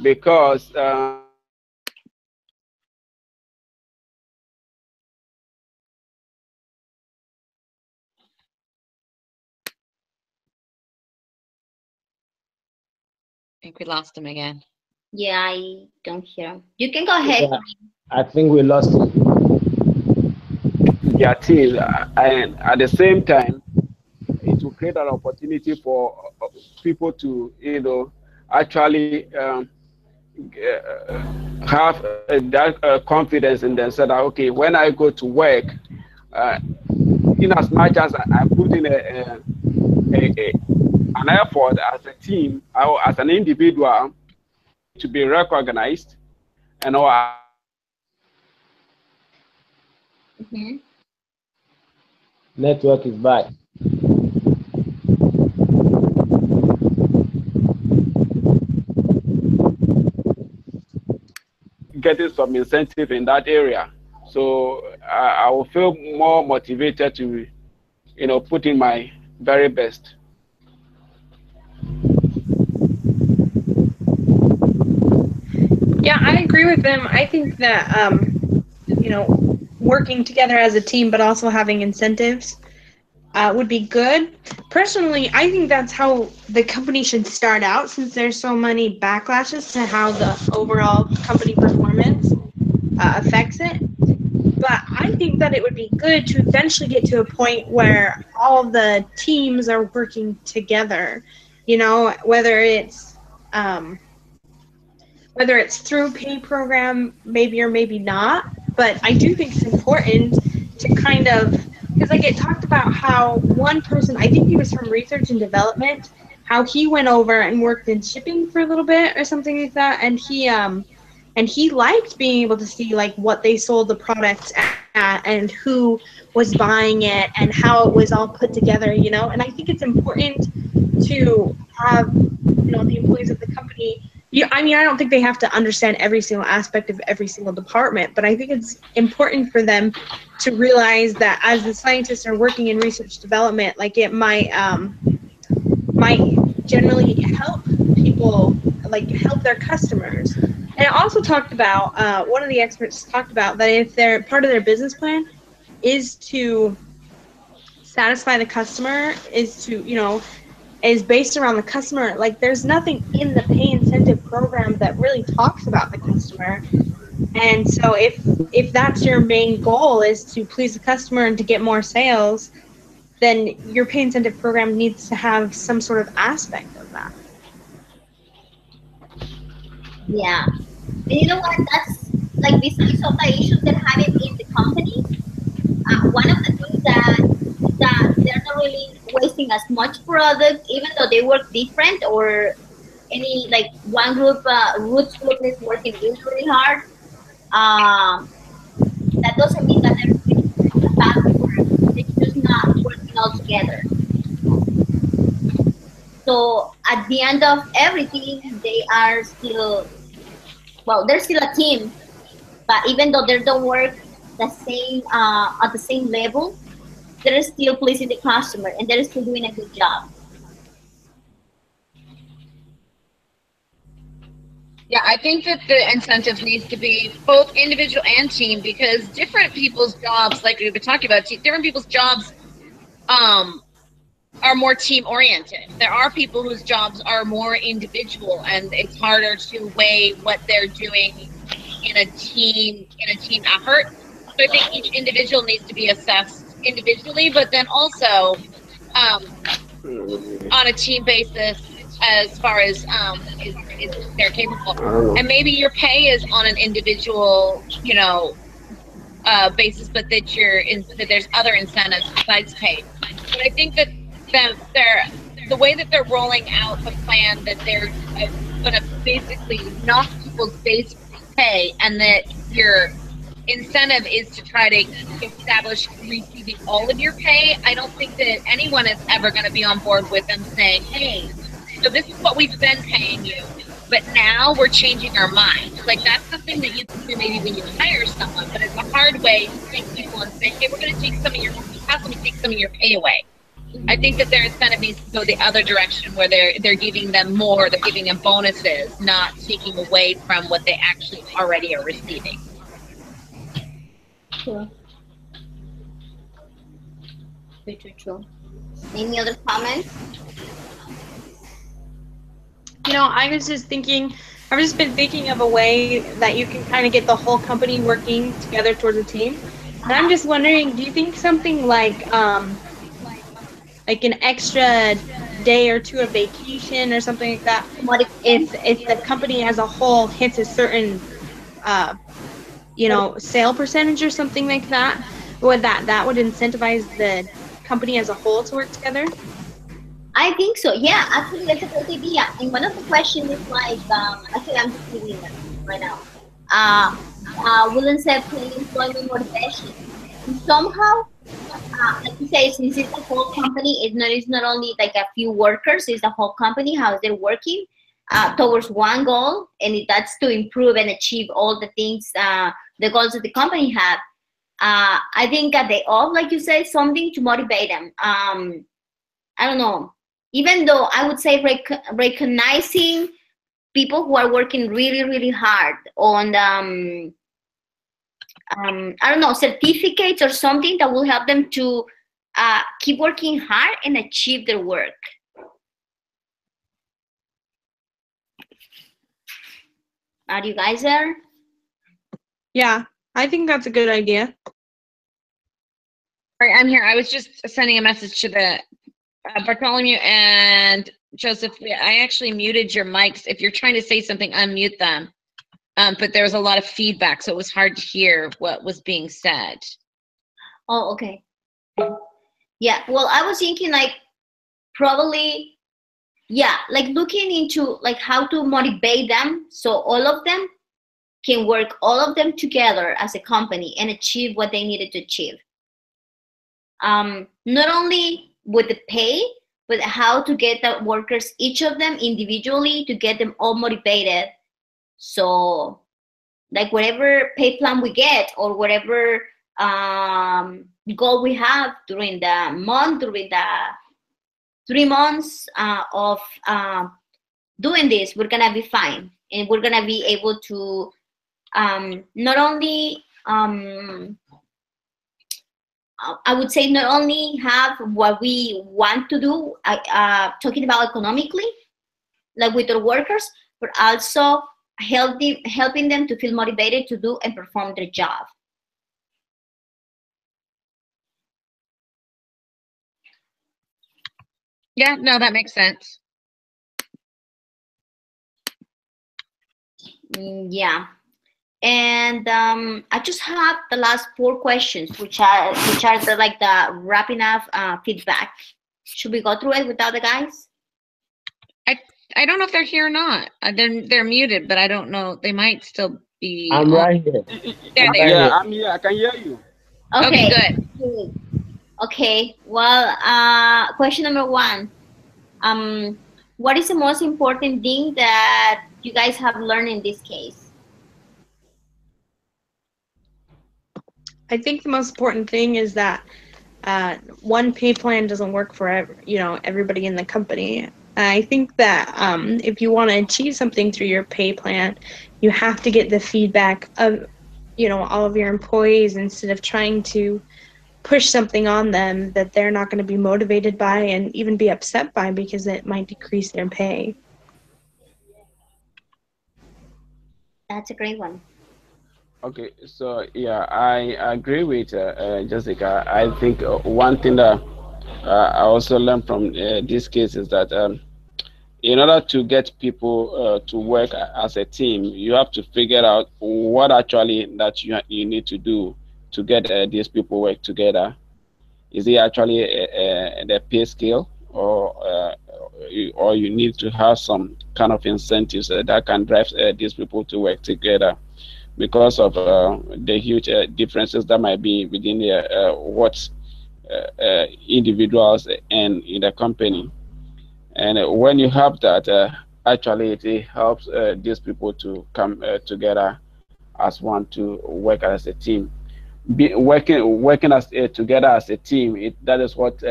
because I think we lost him again. Yeah, I don't hear. You can go ahead. Yeah, I think we lost it. their team, and at the same time, it will create an opportunity for people to, actually have that confidence in themselves. That, okay, when I go to work, uh, in as much as I put in an effort as a team or as an individual to be recognized, and or Mhm. Network is bad. getting some incentive in that area. So I will feel more motivated to, put in my very best. Yeah, I agree with them. I think that working together as a team, but also having incentives would be good. Personally, I think that's how the company should start out, since there's so many backlashes to how the overall company performance affects it. But I think that it would be good to eventually get to a point where all the teams are working together. Whether it's through pay program, maybe or maybe not. But I do think it's important to kind of, because it talked about how one person, I think he was from research and development, how he went over and worked in shipping for a little bit or something like that, and he liked being able to see like what they sold the products at and who was buying it and how it was all put together. And I think it's important to have the employees of the company. I mean, I don't think they have to understand every single aspect of every single department, but I think it's important for them to realize that as the scientists are working in research development, like it might generally help people, like help their customers. And it also talked about, one of the experts talked about that if they're part of their business plan is to satisfy the customer, is based around the customer. Like there's nothing in the pay incentive program that really talks about the customer. And so if that's your main goal, is to please the customer and to get more sales, then your pay incentive program needs to have some sort of aspect of that. Yeah. And you know what? That's like besides of the issues they're having in the company, one of the things that they're not really wasting as much product, even though they work different or any like one group, Roots group is working really, really hard. that doesn't mean that they're doing a bad work. They're just not working all together. So at the end of everything, they are still, well, they're still a team, but even though they don't work the same at the same level, they're still pleasing the customer and they're still doing a good job. Yeah, I think that the incentive needs to be both individual and team, because different people's jobs, like we've been talking about, different people's jobs are more team oriented. There are people whose jobs are more individual, and it's harder to weigh what they're doing in a team effort. So I think each individual needs to be assessed individually, but then also on a team basis as far as is they're capable. And maybe your pay is on an individual, basis, but that there's other incentives besides pay. But I think that the way that they're rolling out the plan, that they're going to basically knock people's base pay, and that your incentive is to try to establish receiving all of your pay. I don't think that anyone is ever going to be on board with them saying, hey, so this is what we've been paying you, but now we're changing our minds. Like, that's something that you can do maybe when you hire someone, but it's a hard way to take people and say, hey, we're going to take some of your, possibly take some of your pay away. I think that their incentive needs to go the other direction, where they're giving them more, they're giving them bonuses, not taking away from what they actually already are receiving. True. True. Any other comments? I've just been thinking of a way that you can kind of get the whole company working together towards a team. And I'm just wondering, do you think something like an extra day or two of vacation or something like that, if the company as a whole hits a certain sale percentage or something like that, would that would incentivize the company as a whole to work together? I think so. Yeah, actually, that's a great idea. And one of the questions is like, actually, I'm just reading it right now. Will incentivize employment motivation? And somehow, like you say, since it's the whole company, it's not only like a few workers, it's the whole company, how they're working towards one goal, and that's to improve and achieve all the things, the goals that the company have. I think a day off, like you said, something to motivate them. I don't know. Even though I would say recognizing people who are working really, really hard on, I don't know, certificates or something that will help them to keep working hard and achieve their work. Are you guys there? Yeah, I think that's a good idea. All right, I'm here. I was just sending a message to the Bartholomew and Joseph. I actually muted your mics. If you're trying to say something, unmute them. But there was a lot of feedback, so it was hard to hear what was being said. Oh, okay. Yeah, well, I was thinking like probably, yeah, like looking into like how to motivate them so all of them can work, all of them together as a company and achieve what they needed to achieve. Not only with the pay, but how to get the workers, each of them individually, to get them all motivated. So like whatever pay plan we get or whatever goal we have during the month, during the 3 months of doing this, we're gonna be fine, and we're gonna be able to not only I would say not only have what we want to do, talking about economically, like with our workers, but also helping them to feel motivated to do and perform their job. Yeah, no, that makes sense. Yeah. And I just have the last 4 questions, which are the wrapping up feedback. Should we go through it without the guys? I don't know if they're here or not. They're muted, but I don't know. They might still be I'm on? right here. There I'm they right are. Yeah, here. I'm here. I can hear you. Okay, Okay. good. Good. Okay. Well, question number one. What is the most important thing that you guys have learned in this case? I think the most important thing is that one pay plan doesn't work for everybody in the company. I think that if you want to achieve something through your pay plan, you have to get the feedback of all of your employees instead of trying to push something on them that they're not going to be motivated by and even be upset by because it might decrease their pay. That's a great one. Okay, so yeah, I agree with Jessica. I think one thing that I also learned from this case is that in order to get people to work as a team, you have to figure out what actually that you need to do to get these people work together. Is it actually the pay scale, or you need to have some kind of incentives that can drive these people to work together because of the huge differences that might be within what individuals and in the company. And when you have that, actually it helps these people to come together as one to work as a team. Working as together as a team, that is what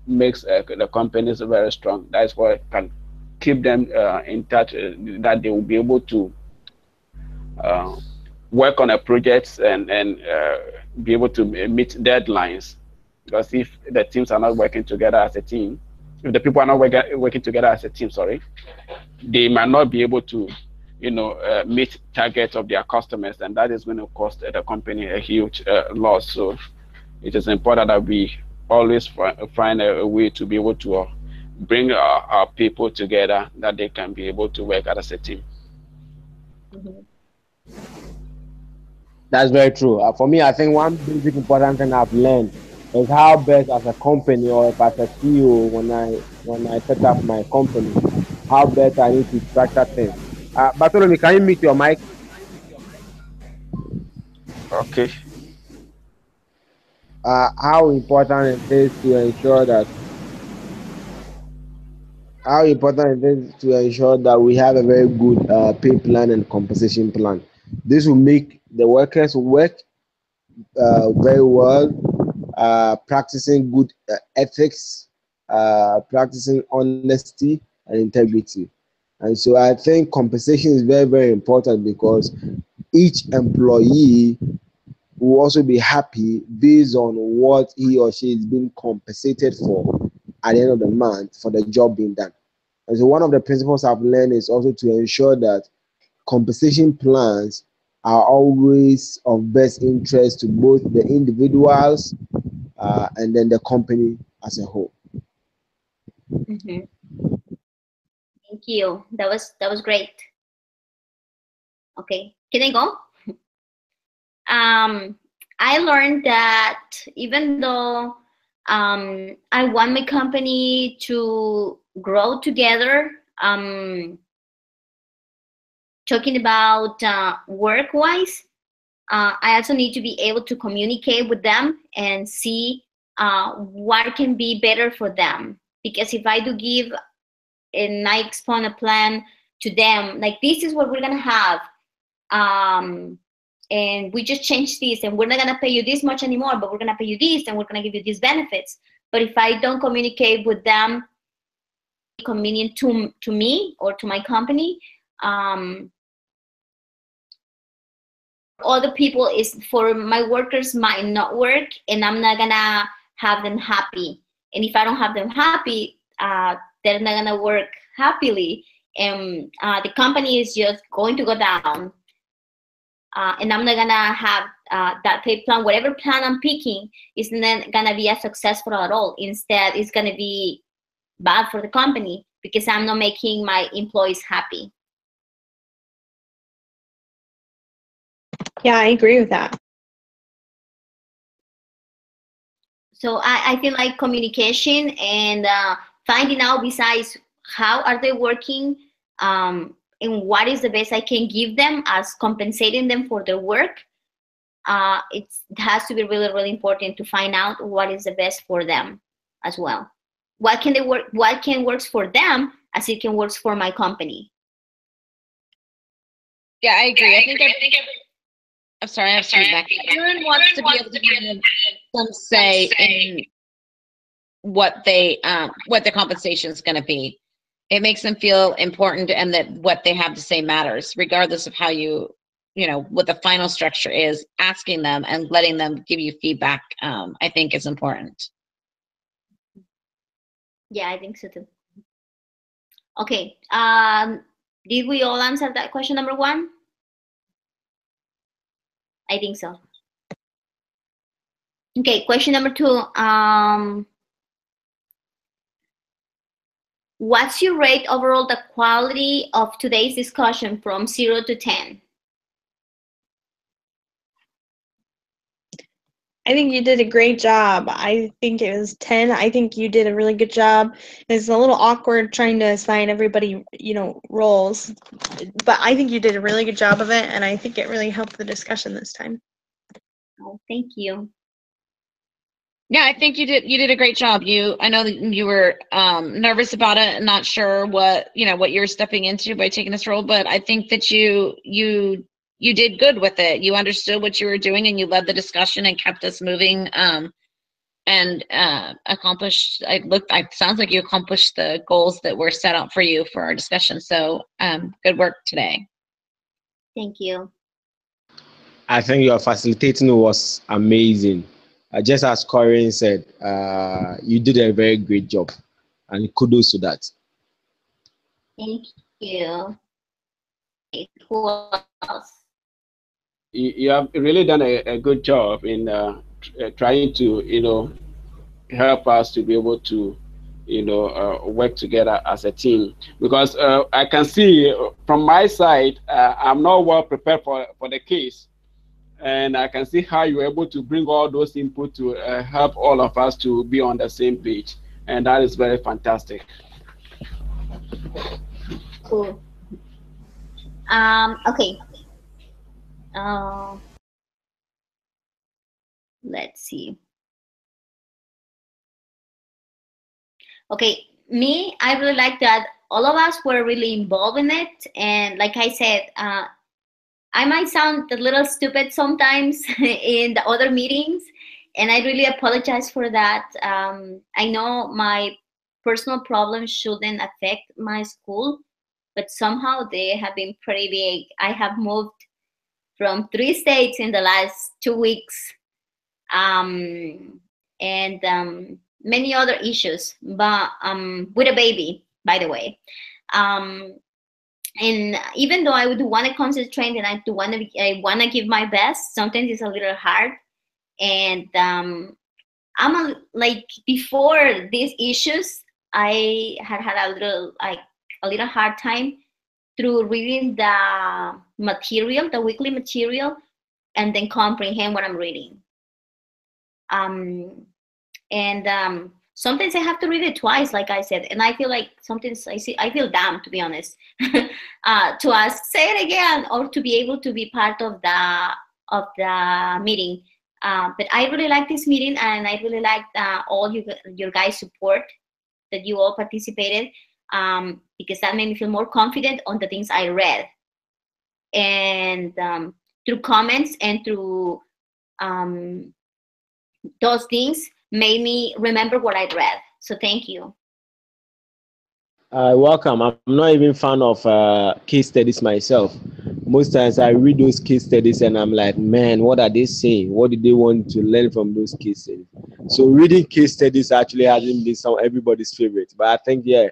makes the companies very strong. That is what can keep them in touch. That they will be able to uh, work on a project and be able to meet deadlines. Because if the teams are not working together as a team, if the people are not working together as a team, sorry, they might not be able to, meet targets of their customers, and that is going to cost the company a huge loss. So it is important that we always find a way to be able to bring our people together, that they can be able to work as a team. Mhm. That's very true. For me, I think one basic important thing I've learned is how best as a company or if as a CEO when I set up my company, how best I need to structure things. Bartholomew, can you mute your mic? Okay. How important it is to ensure that we have a very good pay plan and compensation plan. This will make the workers work very well, practicing good ethics, practicing honesty and integrity. And so I think compensation is very, very important because each employee will also be happy based on what he or she is being compensated for at the end of the month for the job being done. And so one of the principles I've learned is also to ensure that compensation plans are always of best interest to both the individuals and then the company as a whole. Mhm. Thank you. That was great. Okay, can I go? I learned that even though I want my company to grow together, talking about work-wise, I also need to be able to communicate with them and see what can be better for them. Because if I do give and I explain a plan to them, like this is what we're gonna have, and we just change this, and we're not gonna pay you this much anymore, but we're gonna pay you this, and we're gonna give you these benefits. But if I don't communicate with them, convenient to me or to my company, other people is for my workers might not work, and I'm not gonna have them happy. And if I don't have them happy, they're not gonna work happily, and the company is just going to go down. And I'm not gonna have that pay plan. Whatever plan I'm picking is not gonna be as successful at all. Instead, it's gonna be bad for the company because I'm not making my employees happy. Yeah, I agree with that. So I feel like communication and finding out besides how are they working, what is the best I can give them as compensating them for their work. It has to be really, really important to find out what is the best for them as well. What can works for them as it can works for my company. Yeah, I agree. I think I'm sorry, I have feedback. Everyone wants to be able to give some say in what the compensation is going to be. It makes them feel important, and that what they have to say matters, regardless of how you know, what the final structure is. Asking them and letting them give you feedback, I think is important. Yeah, I think so too. Okay. Did we all answer that question number 1? I think so. Okay, question number 2. What's your rate overall the quality of today's discussion from 0 to 10? I think you did a great job. I think it was 10. I think you did a really good job. It's a little awkward trying to assign everybody, you know, roles, but I think you did a really good job of it, and I think it really helped the discussion this time. Oh, thank you. Yeah, I think you did a great job. I know that you were nervous about it and not sure what you're stepping into by taking this role, but I think that you did good with it. You understood what you were doing, and you led the discussion and kept us moving, and accomplished. It sounds like you accomplished the goals that were set out for you for our discussion. So good work today. Thank you. I think your facilitating was amazing. Just as Corinne said, you did a very great job, and kudos to that. Thank you. Who else? You have really done a good job in trying to, you know, help us to be able to, you know, work together as a team. Because I can see from my side, I'm not well prepared for the case. And I can see how you're able to bring all those input to help all of us to be on the same page. And that is very fantastic. Cool. Okay. Let's see. Okay, I really like that all of us were really involved in it. And like I said, I might sound a little stupid sometimes in the other meetings, and I really apologize for that. I know my personal problems shouldn't affect my school, but somehow they have been pretty big. I have moved from 3 states in the last 2 weeks, and many other issues, but with a baby, by the way. And even though I would want to concentrate and I want to give my best, sometimes it's a little hard. And like before these issues, I had a little hard time through reading the material, the weekly material, and then comprehend what I'm reading. Sometimes I have to read it twice, like I said, and I feel like sometimes I feel dumb, to be honest, to ask, say it again, or to be able to be part of the meeting. But I really like this meeting, and I really like all your guys' support, that you all participated, because that made me feel more confident on the things I read. And through comments and through those things made me remember what I'd read. So thank you. Welcome. I'm not even a fan of case studies myself. Most times I read those case studies and I'm like, man, what are they saying? What do they want to learn from those case studies? So reading case studies actually hasn't been everybody's favorite. But I think, yeah,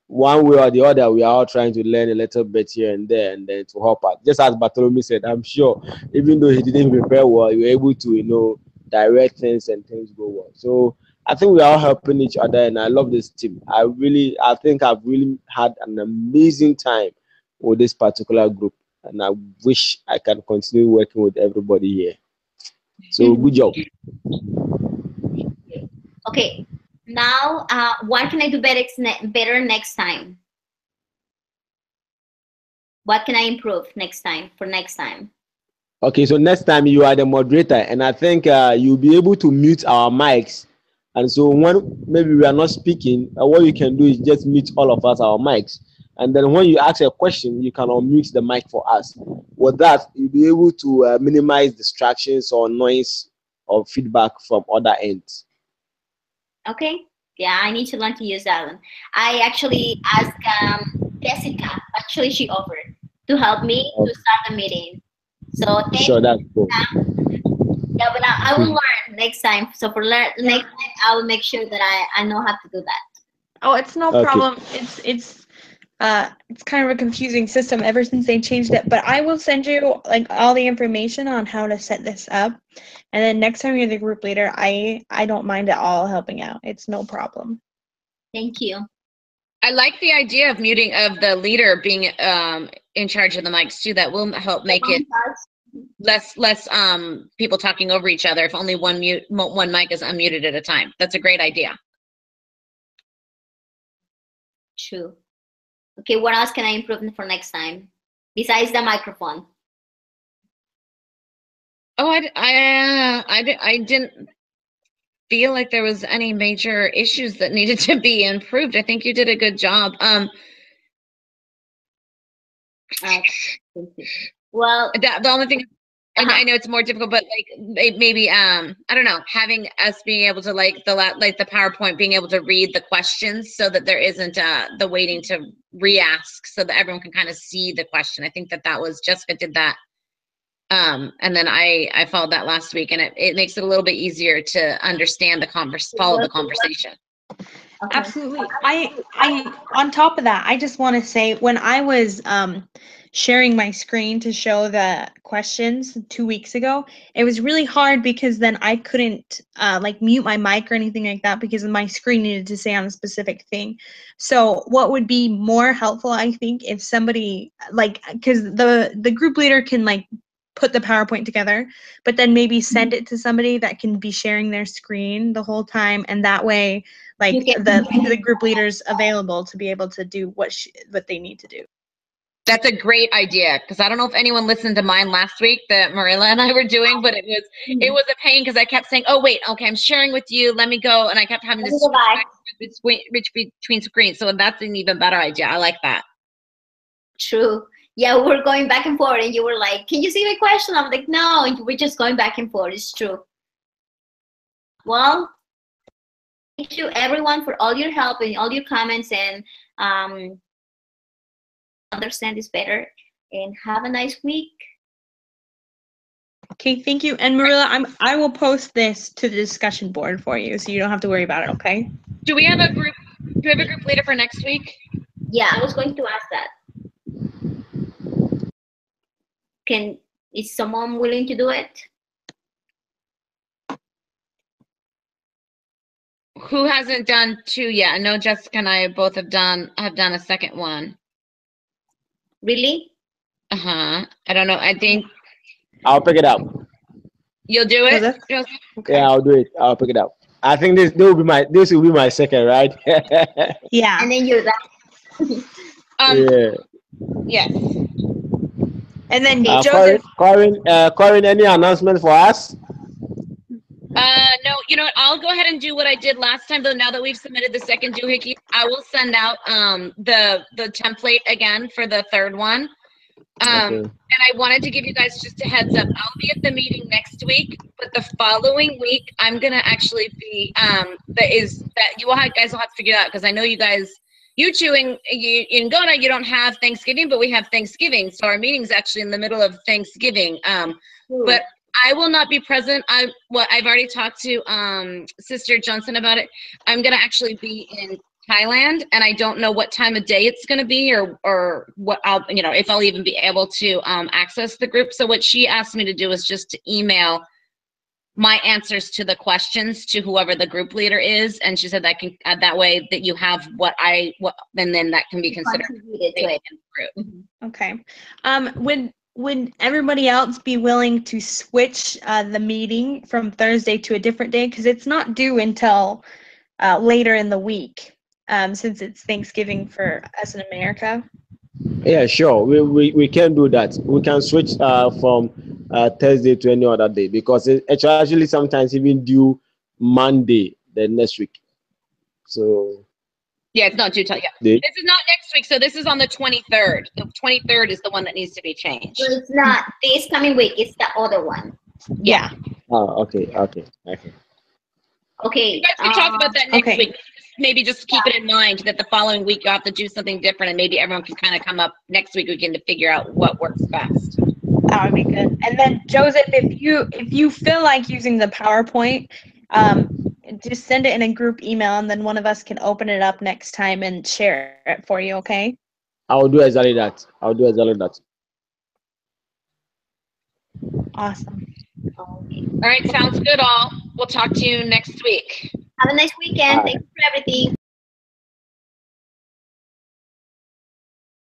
one way or the other, we are all trying to learn a little bit here and there, and then to help out. Just as Bartholomew said, I'm sure, even though he didn't prepare well, you were able to, direct things and things go well. So I think we are all helping each other, and I love this team. I think I've really had an amazing time with this particular group, and I wish I can continue working with everybody here. So good job. Okay, now what can I do better next time? What can I improve next time for next time? Okay, so next time you are the moderator, and I think you'll be able to mute our mics. And so when maybe we are not speaking, what you can do is just mute all of us our mics. And then when you ask a question, you can unmute the mic for us. With that, you'll be able to minimize distractions or noise or feedback from other ends. Okay. Yeah, I need to learn to use that one. I actually asked Jessica. Actually, she offered to help me to start the meeting. So Sure, that's cool. Yeah, but I will learn next time. So for next time, I will make sure that I know how to do that. Oh, it's no Okay. problem. It's kind of a confusing system ever since they changed it. But I will send you like all the information on how to set this up, and then next time you're the group leader, I don't mind at all helping out. It's no problem. Thank you. I like the idea of muting of the leader being in charge of the mics too. That will help make it less people talking over each other if only one mic is unmuted at a time. That's a great idea. True. Okay, what else can I improve for next time besides the microphone? Oh, I didn't feel like there was any major issues that needed to be improved. I think you did a good job. Well, the only thing, and I know it's more difficult, but like maybe I don't know, having us being able to like the PowerPoint being able to read the questions so that there isn't the waiting to re-ask, so that everyone can kind of see the question. I think that was Jessica did that, and then I followed that last week, and it makes it a little bit easier to understand follow the conversation. Okay. Absolutely. I on top of that, I just want to say when I was sharing my screen to show the questions 2 weeks ago, it was really hard because then I couldn't like mute my mic or anything like that because my screen needed to say on a specific thing. So what would be more helpful, I think, if somebody like, because the group leader can like put the PowerPoint together, but then maybe send it to somebody that can be sharing their screen the whole time, and that way like the group leaders available to be able to do what they need to do. That's a great idea, because I don't know if anyone listened to mine last week that Marilla and I were doing, but it was a pain because I kept saying, oh wait, okay, I'm sharing with you, let me go, and I kept having to switch between screens. So that's an even better idea. I like that. True. Yeah, we're going back and forth, and you were like, can you see my question? I'm like, no, and we're just going back and forth. It's true. Well, thank you everyone for all your help and all your comments, and understand this better, and have a nice week. Okay, thank you. And Marilla, I will post this to the discussion board for you, so you don't have to worry about it, okay? Do we have a group leader for next week? Yeah, I was going to ask that. Is someone willing to do it? Who hasn't done 2 yet? I know Jessica and I both have done a second one. Really? I don't know. I think I'll pick it up. You'll do it? Okay. Yeah, I'll do it. I'll pick it up. I think this will be my second, right? Yeah. And then you're that. Yeah. Yes. And then Joseph. Corinne, any announcement for us? No, you know what? I'll go ahead and do what I did last time, though. Now that we've submitted the second doohickey, I will send out the template again for the third one. And I wanted to give you guys just a heads up. I'll be at the meeting next week, but the following week I'm gonna actually be you guys will have to figure it out, because I know you guys, you two in Ghana, you don't have Thanksgiving, but we have Thanksgiving, so our meeting's actually in the middle of Thanksgiving. But I will not be present. I've already talked to Sister Johnson about it. I'm gonna actually be in Thailand, and I don't know what time of day it's going to be, or what if I'll even be able to access the group. So what she asked me to do is just to email my answers to the questions to whoever the group leader is, and she said that can that way that you have and then that can be considered group. Okay. Would everybody else be willing to switch the meeting from Thursday to a different day, because it's not due until later in the week? Since it's Thanksgiving for us in America. Yeah, sure. We can do that. We can switch from Thursday to any other day because it's actually sometimes even due Monday the next week. So Yeah, it's not due till, yeah. the, This is not next week, so this is on the 23rd. The 23rd is the one that needs to be changed. So it's not this coming week, it's the other one. Yeah. okay. Okay. You guys can talk about that next okay. week. Maybe just keep it in mind that the following week you have to do something different, and maybe everyone can kind of come up next week. We can figure out what works best. That would be good. And then Joseph, if you feel like using the PowerPoint, just send it in a group email, and then one of us can open it up next time and share it for you. Okay? I'll do exactly that. Awesome. All right, sounds good. All. We'll talk to you next week. Have a nice weekend. Bye. Thanks for everything.